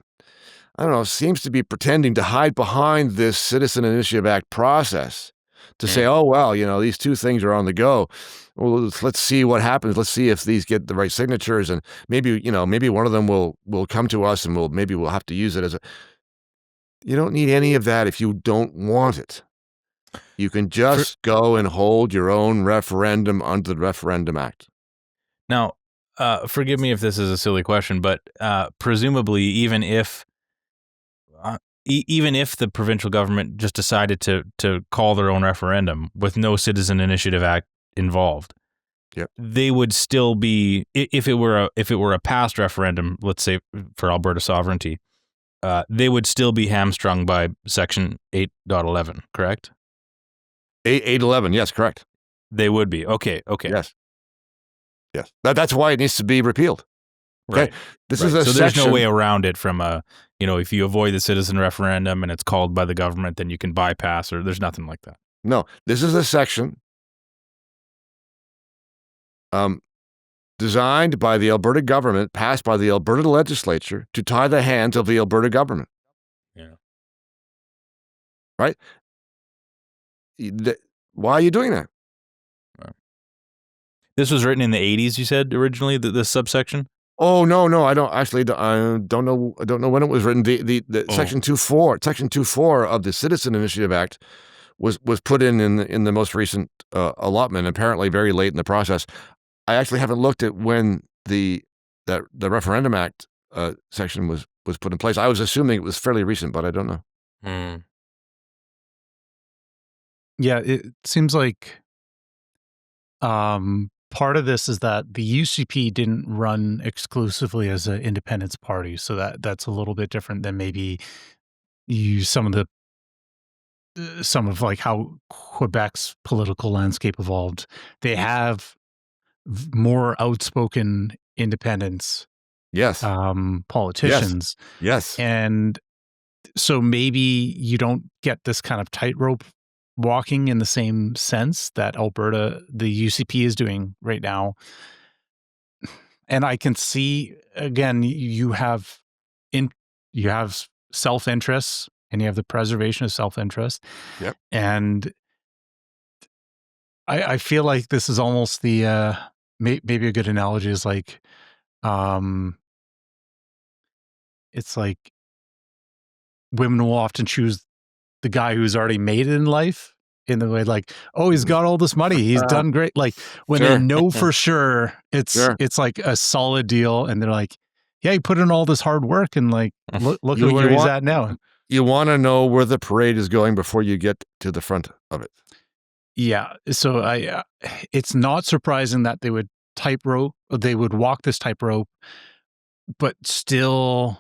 seems to be pretending to hide behind this Citizen Initiative Act process to say, oh, well, these two things are on the go. Well, let's see what happens. Let's see if these get the right signatures, and maybe one of them will come to us, and we'll have to use it as a. You don't need any of that if you don't want it. You can just go and hold your own referendum under the Referendum Act. Now, forgive me if this is a silly question, but presumably, even if the provincial government just decided to call their own referendum with no Citizen Initiative Act involved, they would still be, if it were a past referendum, let's say for Alberta sovereignty, they would still be hamstrung by Section 8.11, correct? 8.11, yes, correct. They would be. Okay. Yes. That's why it needs to be repealed. Okay? Right. This is a so section. There's no way around it from if you avoid the citizen referendum and it's called by the government, then you can bypass, or there's nothing like that. No, this is a section designed by the Alberta government, passed by the Alberta Legislature to tie the hands of the Alberta government. Yeah. Right? Why are you doing that? This was written in the 80s, you said, originally, this subsection? Oh, no, I don't actually. I don't know when it was written. The Section 2.4 of the Citizen Initiative Act was put in the most recent allotment, apparently very late in the process. I actually haven't looked at when the Referendum Act section was put in place. I was assuming it was fairly recent, but I don't know. Yeah, it seems like part of this is that the UCP didn't run exclusively as an independence party, so that's a little bit different than maybe some of like how Quebec's political landscape evolved. They have more outspoken independents, Yes. Politicians, Yes. and so maybe you don't get this kind of tightrope walking in the same sense that Alberta, the UCP, is doing right now. And I can see, again, you have self-interest and you have the preservation of self-interest. Yep. And I feel like this is almost the maybe a good analogy is like it's like women will often choose the guy who's already made it in life, in the way like, oh, he's got all this money, he's done great. Like when they know for sure it's like a solid deal, and they're like, yeah, he put in all this hard work, and like look at where he's at now. You want to know where the parade is going before you get to the front of it. Yeah, so it's not surprising that they would walk this tightrope, but still,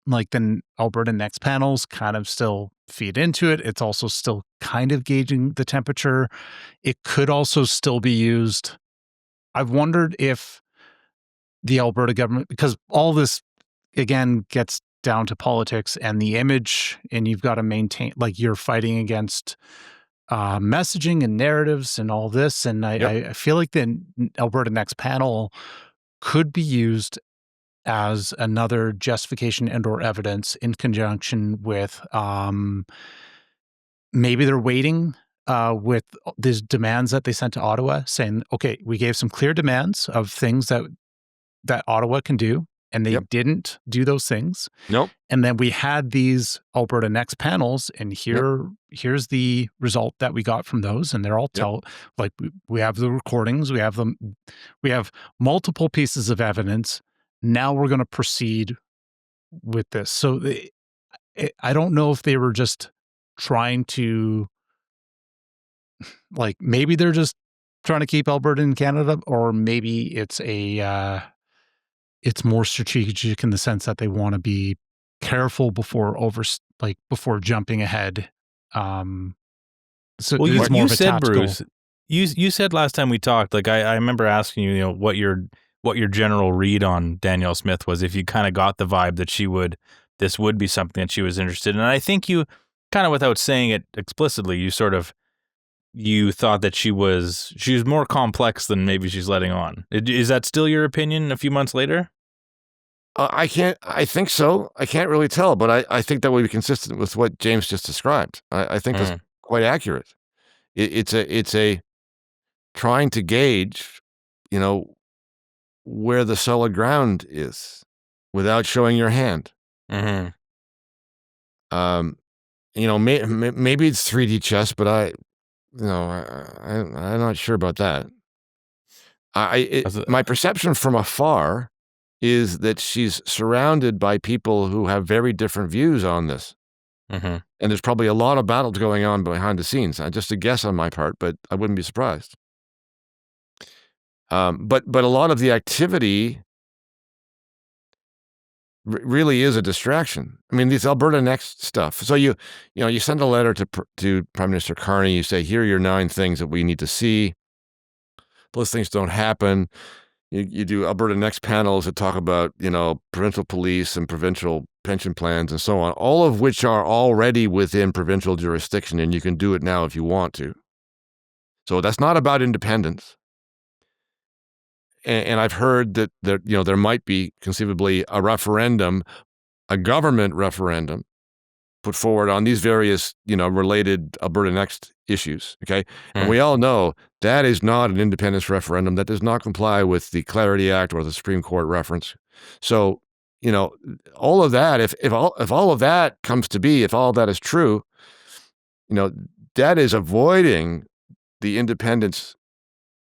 like the Alberta Next panels kind of still feed into it. It's also still kind of gauging the temperature. It could also still be used. I've wondered if the Alberta government, because all this again gets down to politics and the image, and you've got to maintain, like you're fighting against messaging and narratives and all this. And I feel like the Alberta Next panel could be used as another justification and or evidence in conjunction with maybe they're waiting with these demands that they sent to Ottawa, saying, okay, we gave some clear demands of things that Ottawa can do, and they didn't do those things. Nope. And then we had these Alberta Next panels, and here's the result that we got from those, and they're all like we have the recordings, we have multiple pieces of evidence. Now we're going to proceed with this. So I don't know if they were just trying to, like, maybe they're just trying to keep Alberta in Canada, or maybe it's it's more strategic in the sense that they want to be careful before jumping ahead. So well, it's more you of a said, tactical. Bruce, you said last time we talked, like I remember asking you, what your general read on Danielle Smith was, if you kind of got the vibe that this would be something that she was interested in. And I think you kind of, without saying it explicitly, you thought that she was more complex than maybe she's letting on. Is that still your opinion a few months later? I think so. I can't really tell, but I think that would be consistent with what James just described. I think that's quite accurate. It's a trying to gauge, where the solid ground is without showing your hand. Mm-hmm. Maybe it's 3D chess, but I'm not sure about that. My perception from afar is that she's surrounded by people who have very different views on this. Mm-hmm. And there's probably a lot of battles going on behind the scenes. Just a guess on my part, but I wouldn't be surprised. But a lot of the activity really is a distraction. I mean, these Alberta Next stuff. So you send a letter to Prime Minister Carney. You say, here are your 9 things that we need to see. Those things don't happen. You do Alberta Next panels that talk about, provincial police and provincial pension plans and so on, all of which are already within provincial jurisdiction, and you can do it now if you want to. So that's not about independence. And I've heard that there might be conceivably a referendum, a government referendum, put forward on these various, related Alberta Next issues. Okay. And we all know that is not an independence referendum. That does not comply with the Clarity Act or the Supreme Court reference. So, all of that, if all of that comes to be, if all of that is true, that is avoiding the independence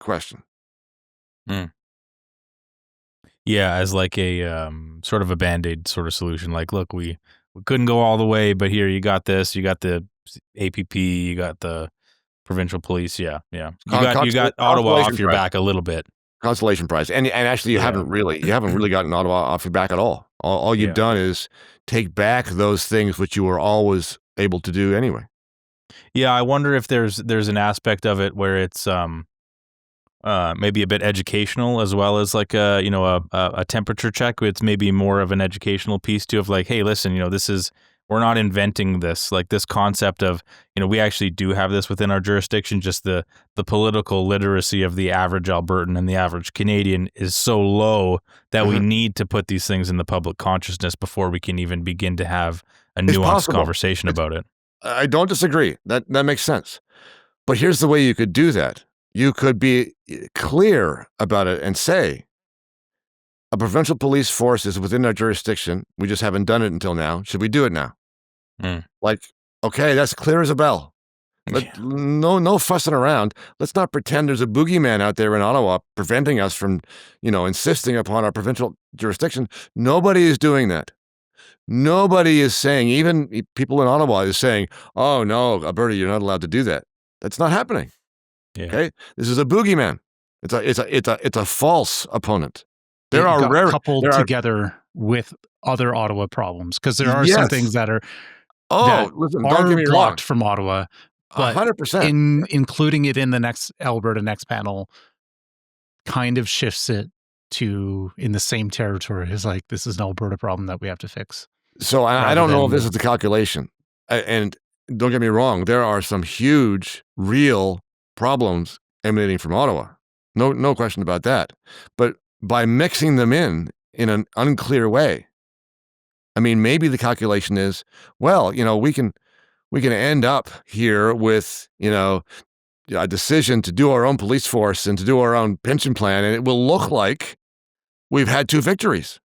question. Yeah, as like a sort of a Band-Aid sort of solution. Like, look, we couldn't go all the way, but here you got this. You got the APP. You got the provincial police. Yeah. You got Ottawa off your back a little bit. Consolation prize, and actually you haven't really gotten Ottawa off your back at all. All you've done is take back those things which you were always able to do anyway. Yeah, I wonder if there's an aspect of it where it's maybe a bit educational as well as like a temperature check. It's maybe more of an educational piece too, of like, hey, listen, we're not inventing this, like this concept of, we actually do have this within our jurisdiction. Just the political literacy of the average Albertan and the average Canadian is so low that we need to put these things in the public consciousness before we can even begin to have a nuanced conversation about it. I don't disagree. That makes sense. But here's the way you could do that. You could be clear about it and say, a provincial police force is within our jurisdiction. We just haven't done it until now. Should we do it now? Like, okay, that's clear as a bell. No fussing around. Let's not pretend there's a boogeyman out there in Ottawa preventing us from, insisting upon our provincial jurisdiction. Nobody is doing that. Nobody is saying, even people in Ottawa is saying, oh no, Alberta, you're not allowed to do that. That's not happening. Yeah. Okay, this is a boogeyman. It's a false opponent. There are coupled together with other Ottawa problems, because there are some things that are listen, don't get me blocked wrong. from Ottawa. But 100%. Including it in the next Alberta Next panel kind of shifts it to in the same territory. It's like, this is an Alberta problem that we have to fix. So I don't know if this is the calculation. And don't get me wrong, there are some huge, real problems emanating from Ottawa. No question about that. But by mixing them in an unclear way, I mean, maybe the calculation is, well, we can end up here with, a decision to do our own police force and to do our own pension plan, and it will look like we've had 2 victories.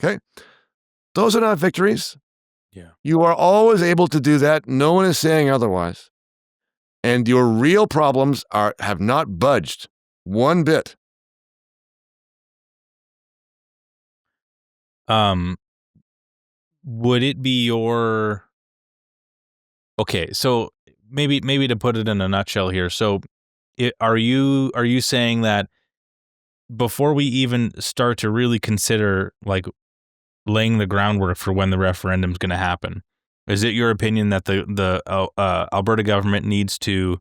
Okay? Those are not victories. Yeah. You are always able to do that. No one is saying otherwise. And your real problems have not budged one bit. Would it be your... Okay, so maybe to put it in a nutshell here. So are you saying that before we even start to really consider like laying the groundwork for when the referendum is going to happen, is it your opinion that the Alberta government needs to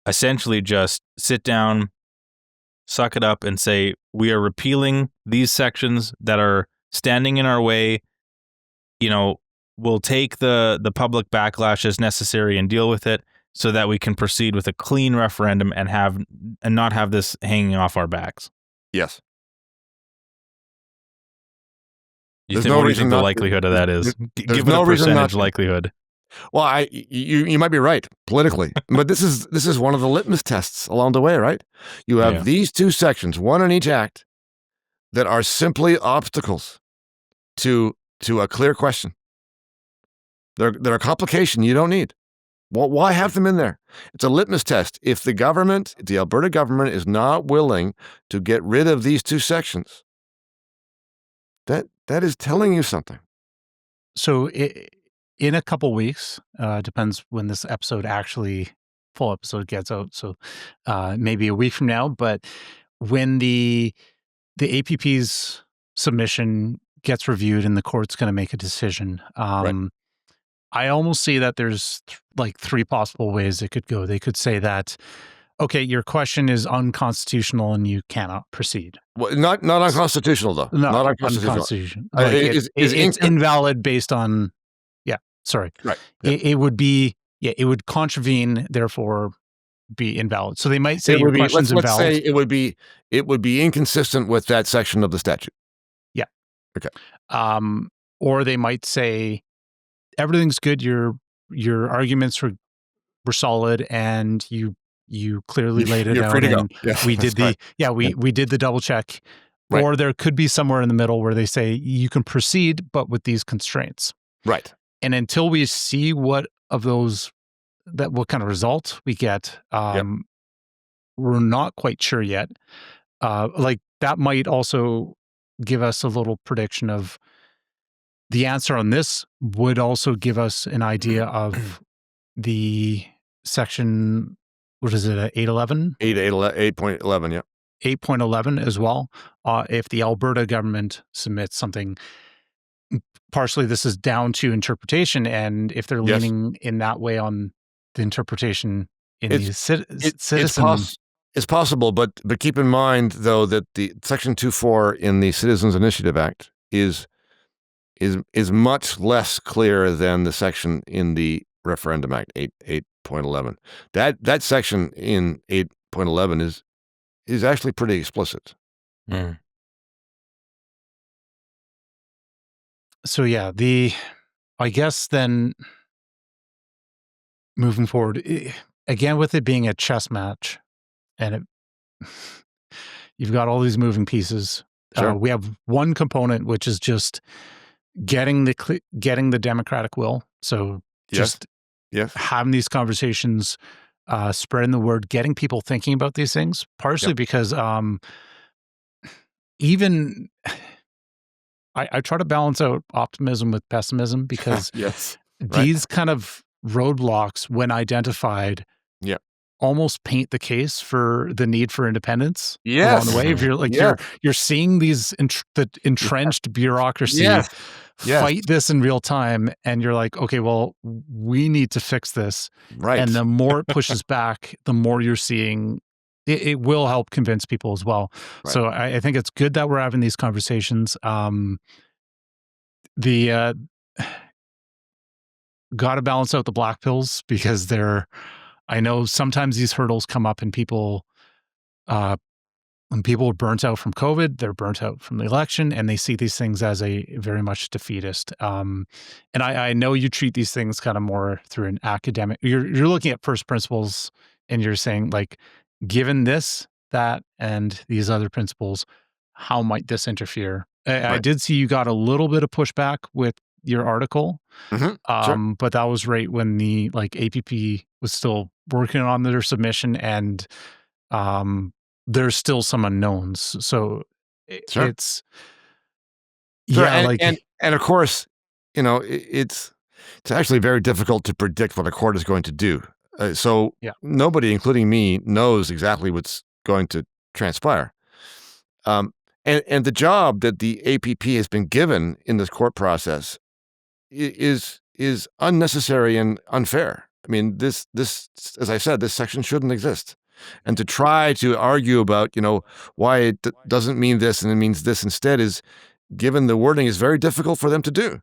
essentially just sit down, suck it up, and say, we are repealing these sections that are standing in our way, we'll take the public backlash as necessary and deal with it so that we can proceed with a clean referendum and not have this hanging off our backs? Yes. What do you think the likelihood of that is? Give it a percentage likelihood. Well, you might be right politically, but this is one of the litmus tests along the way, right? You have these 2 sections, one in each act, that are simply obstacles to a clear question. They're a complication you don't need. Well, why have them in there? It's a litmus test. If the Alberta government is not willing to get rid of these 2 sections, that is telling you something. So in a couple weeks, depends when this full episode gets out. So maybe a week from now, but when the APP's submission gets reviewed and the court's going to make a decision, Right. I almost see that there's like 3 possible ways it could go. They could say that, okay, your question is unconstitutional and you cannot proceed. Well, not unconstitutional though. No, not unconstitutional. Like it's invalid based on. Yeah, sorry. Right. Yeah. It would be. Yeah, it would contravene, therefore be invalid. So they might say your question's invalid. Let's say it would be inconsistent with that section of the statute. Yeah. Okay. Or they might say everything's good. Your arguments were solid, and you clearly laid it You're free out, to go. and Yes, we that's did the correct. we did the double check. Right. Or there could be somewhere in the middle where they say you can proceed, but with these constraints. Right. And until we see what kind of result we get, we're not quite sure yet. Like that might also give us a little prediction of the answer on this. Would also give us an idea of the section, what is it, 811? 8.11, yeah. 8.11 as well. If the Alberta government submits something, partially this is down to interpretation, and if they're Yes. leaning in that way on the interpretation in It's- the citizen. It's possible, but keep in mind though that the Section 2.4 in the Citizens Initiative Act is much less clear than the section in the Referendum Act 8.11. That section in 8.11 is actually pretty explicit. Mm. So yeah, I guess then moving forward, again with it being a chess match, and you've got all these moving pieces. Sure. We have one component which is just getting the democratic will. So just having these conversations, spreading the word, getting people thinking about these things. Partially because even I try to balance out optimism with pessimism, because these kind of roadblocks, when identified, almost paint the case for the need for independence along the way. If you're like you're seeing these the entrenched bureaucracy fight this in real time, and you're like, okay, well, we need to fix this. Right. And the more it pushes back, the more you're seeing it will help convince people as well. Right. So I think it's good that we're having these conversations. Got to balance out the black pills, because I know sometimes these hurdles come up, and people, when people are burnt out from COVID, they're burnt out from the election, and they see these things as a very much defeatist. And I know you treat these things kind of more through an academic. You're looking at first principles, and you're saying, like, given this, that, and these other principles, how might this interfere? I did see you got a little bit of pushback with your article, but that was right when the APP was still working on their submission, and there's still some unknowns. So it's and of course, it's actually very difficult to predict what a court is going to do. So nobody, including me, knows exactly what's going to transpire. And the job that the APP has been given in this court process is unnecessary and unfair. I mean, this, as I said, this section shouldn't exist. And to try to argue about, why it doesn't mean this and it means this instead is, given the wording, is very difficult for them to do.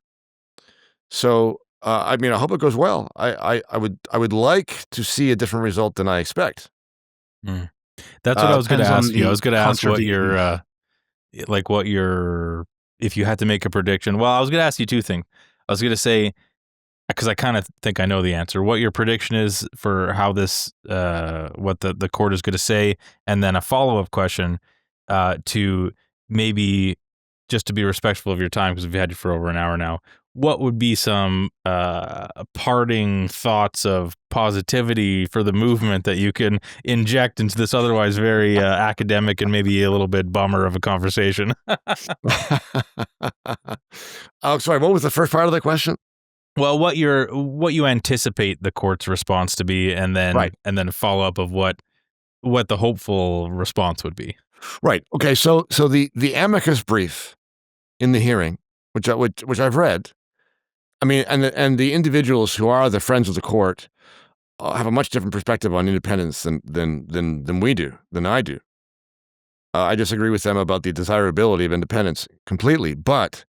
So, I hope it goes well. I would like to see a different result than I expect. Mm. That's what I was going to ask you. I was going to ask what your, if you had to make a prediction. Well, I was going to ask you two things. I was going to say, because I kind of think I know the answer, what your prediction is for how this, what the court is going to say, and then a follow-up question to maybe, just to be respectful of your time, because we've had you for over an hour now, what would be some parting thoughts of positivity for the movement that you can inject into this otherwise very academic and maybe a little bit bummer of a conversation? Oh, sorry, what was the first part of the question? Well, what you anticipate the court's response to be, and then a follow up of what the hopeful response would be. Right. Okay. So the amicus brief in the hearing, which I've read, and the individuals who are the friends of the court have a much different perspective on independence than we do, than I do. I disagree with them about the desirability of independence completely, but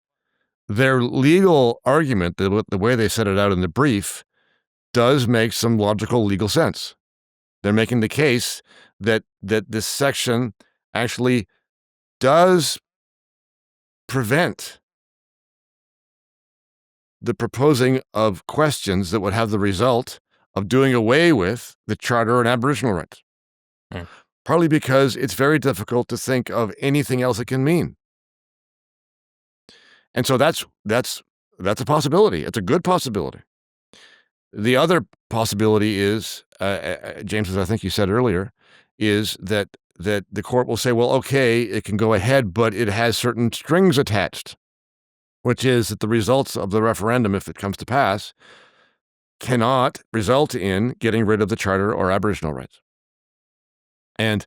their legal argument, the way they set it out in the brief, does make some logical legal sense. They're making the case that this section actually does prevent the proposing of questions that would have the result of doing away with the Charter and Aboriginal rights. Partly because it's very difficult to think of anything else it can mean. And so that's a possibility. It's a good possibility. The other possibility is, James, as I think you said earlier, is that the court will say, well, okay, it can go ahead, but it has certain strings attached, which is that the results of the referendum, if it comes to pass, cannot result in getting rid of the Charter or Aboriginal rights. And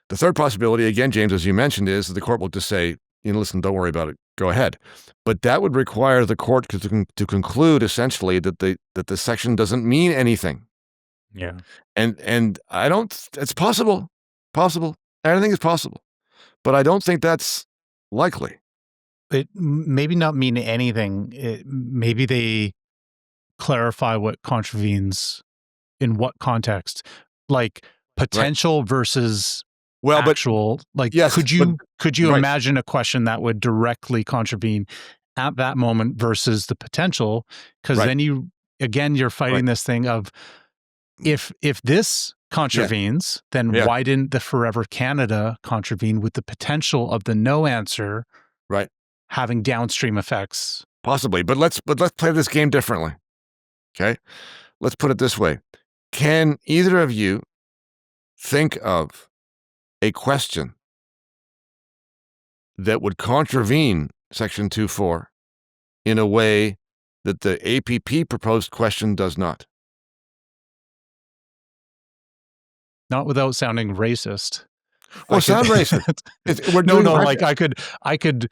the third possibility, again, James, as you mentioned, is that the court will just say, listen, don't worry about it, go ahead. But that would require the court to conclude essentially that the section doesn't mean anything. Yeah. And I don't, it's possible. Anything is possible. But I don't think that's likely. It maybe not mean anything. Maybe they clarify what contravenes in what context, like potential versus actual. But yes, could you right. imagine a question that would directly contravene at that moment versus the potential? Because then you're fighting this thing of if this contravenes, then why didn't the Forever Canada contravene with the potential of the no answer having downstream effects? Possibly, but let's play this game differently. Okay, let's put it this way: can either of you think of a question that would contravene Section 2.4 in a way that the APP proposed question does not? Not without sounding racist. Well, sound racist. I could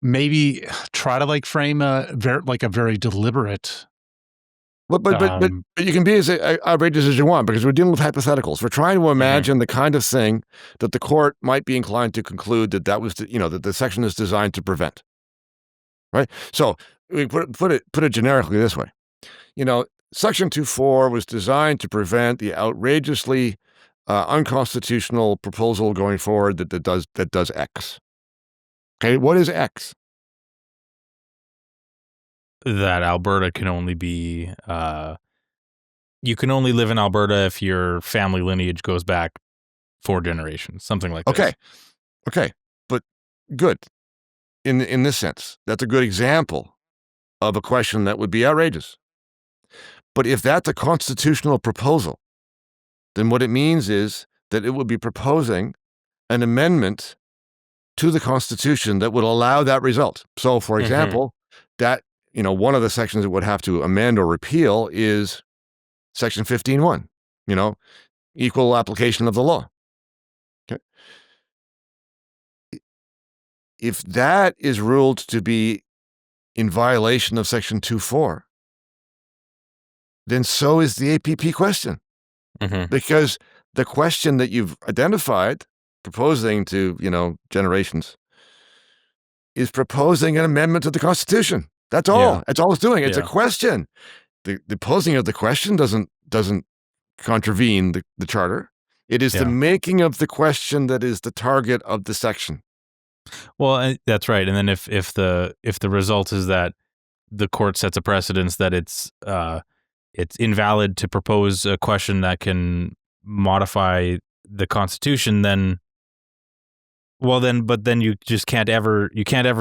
maybe try to frame a very deliberate. But you can be as outrageous as you want, because we're dealing with hypotheticals. We're trying to imagine the kind of thing that the court might be inclined to conclude that was that the section is designed to prevent. Right. So we put it generically this way. Section 2.4 was designed to prevent the outrageously unconstitutional proposal going forward that does X. Okay, what is X? That Alberta can only be, you can only live in Alberta if your family lineage goes back 4 generations, something like this. Okay, but good. In this sense, that's a good example of a question that would be outrageous. But if that's a constitutional proposal, then what it means is that it would be proposing an amendment to the Constitution that would allow that result. So, for example, that one of the sections it would have to amend or repeal is Section 15.1, equal application of the law. Okay. If that is ruled to be in violation of Section 2.4, then so is the APP question. Because the question that you've identified, proposing to, generations, is proposing an amendment to the Constitution. That's all. Yeah. That's all it's doing. It's a question. The posing of the question doesn't contravene the Charter. It is the making of the question that is the target of the section. Well, that's right. And then if the result is that the court sets a precedence that it's invalid to propose a question that can modify the Constitution, then you just can't ever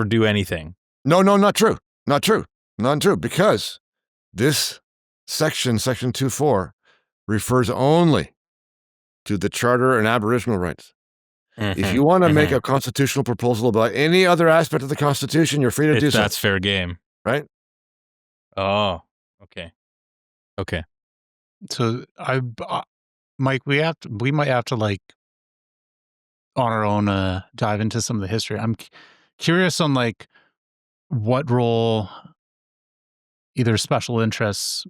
do anything. No, not true. Not true, because this Section 2.4, refers only to the Charter and Aboriginal rights. If you want to make a constitutional proposal about any other aspect of the Constitution, you're free to do so. That's fair game. Right? Oh, okay. So Mike, we might have to on our own dive into some of the history. I'm curious on what role either special interests,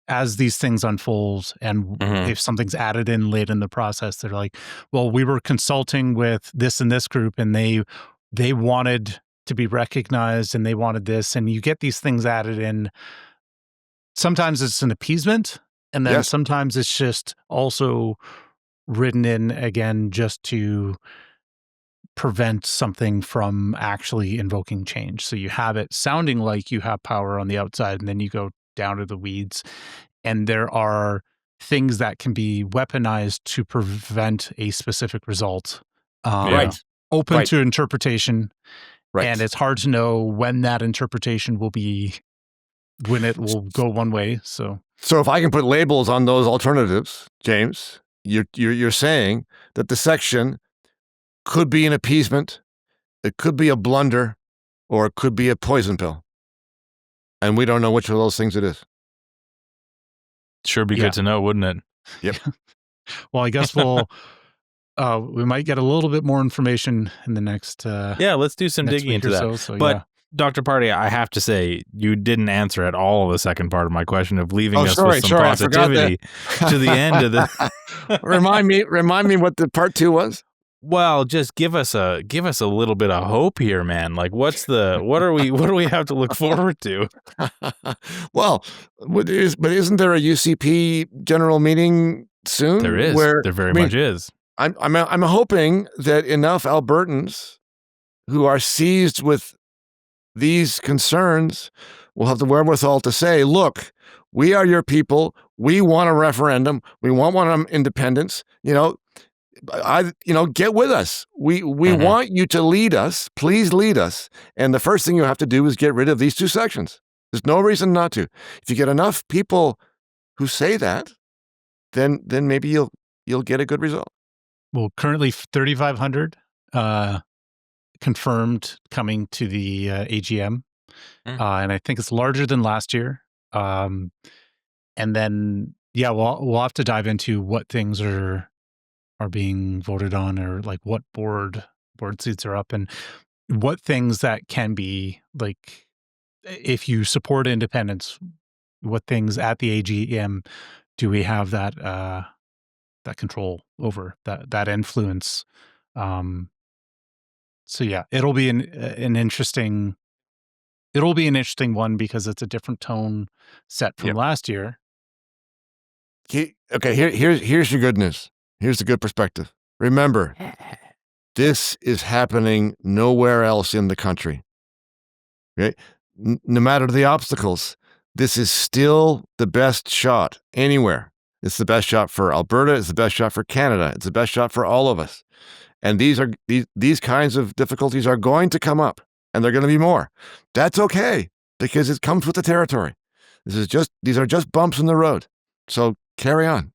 as these things unfold, and if something's added in late in the process, they're like, well, we were consulting with this and this group, and they wanted to be recognized, and they wanted this, and you get these things added in. Sometimes it's an appeasement, and then sometimes it's just also written in again just to prevent something from actually invoking change. So you have it sounding like you have power on the outside, and then you go down to the weeds, and there are things that can be weaponized to prevent a specific result. Right. Open Right. to interpretation. Right. And it's hard to know when that interpretation will be, when it will go one way. So if I can put labels on those alternatives, James, you're saying that the section could be an appeasement, it could be a blunder, or it could be a poison pill. And we don't know which of those things it is. Sure be good to know, wouldn't it? Yep. Well, I guess we might get a little bit more information in the next let's do some digging into that. But Dr. Pardy, I have to say, you didn't answer at all the second part of my question of leaving us with some positivity to the end of the. Remind me what the part 2 was. Well, just give us a little bit of hope here, man. Like, what do we have to look forward to? Well, but isn't there a UCP general meeting soon? There is. There very much is. I'm hoping that enough Albertans who are seized with these concerns will have the wherewithal to say, look, we are your people. We want a referendum. We want one on independence. Get with us. We want you to lead us. Please lead us. And the first thing you have to do is get rid of these 2 sections. There's no reason not to. If you get enough people who say that, then maybe you'll get a good result. Well, currently 3,500 confirmed coming to the AGM, and I think it's larger than last year. And then we'll have to dive into what things are being voted on, or like what board seats are up, and what things that can be, like, if you support independence, what things at the AGM do we have that control over, that influence. So yeah, it'll be an interesting one, because it's a different tone set from last year. Okay, here's your good news. Here's the good perspective. Remember, this is happening nowhere else in the country. Okay? No matter the obstacles, this is still the best shot anywhere. It's the best shot for Alberta. It's the best shot for Canada. It's the best shot for all of us. And these kinds of difficulties are going to come up, and they're going to be more. That's okay, because it comes with the territory. These are just bumps in the road. So carry on.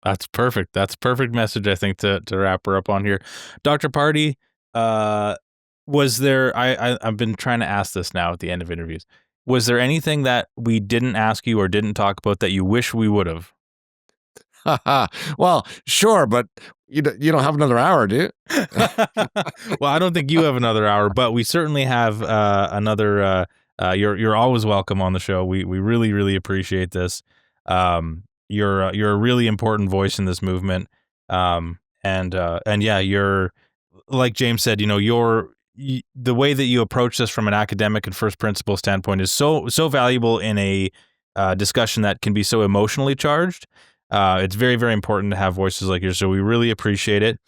That's perfect. That's a perfect message, I think, to wrap her up on here. Dr. Pardy, was there, I've been trying to ask this now at the end of interviews. Was there anything that we didn't ask you or didn't talk about that you wish we would have? Well, sure, but you don't have another hour, do you? Well, I don't think you have another hour, but we certainly have another. You're always welcome on the show. We really, really appreciate this. You're a really important voice in this movement. And yeah, you're, like James said, the way that you approach this from an academic and first principle standpoint is so valuable in a discussion that can be so emotionally charged. It's very, very important to have voices like yours, so we really appreciate it.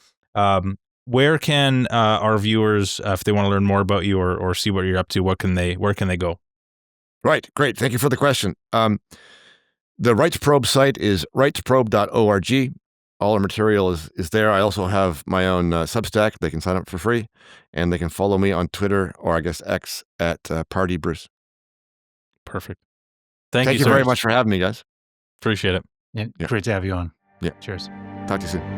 Where can our viewers, if they want to learn more about you or see what you're up to, where can they go? Right, great. Thank you for the question. The Rights Probe site is rightsprobe.org. All our material is there. I also have my own Substack. They can sign up for free, and they can follow me on Twitter, or I guess X, at Pardy Bruce. Perfect. Thank you very much for having me, guys. Appreciate it. Yeah, great to have you on. Yeah. Cheers. Talk to you soon.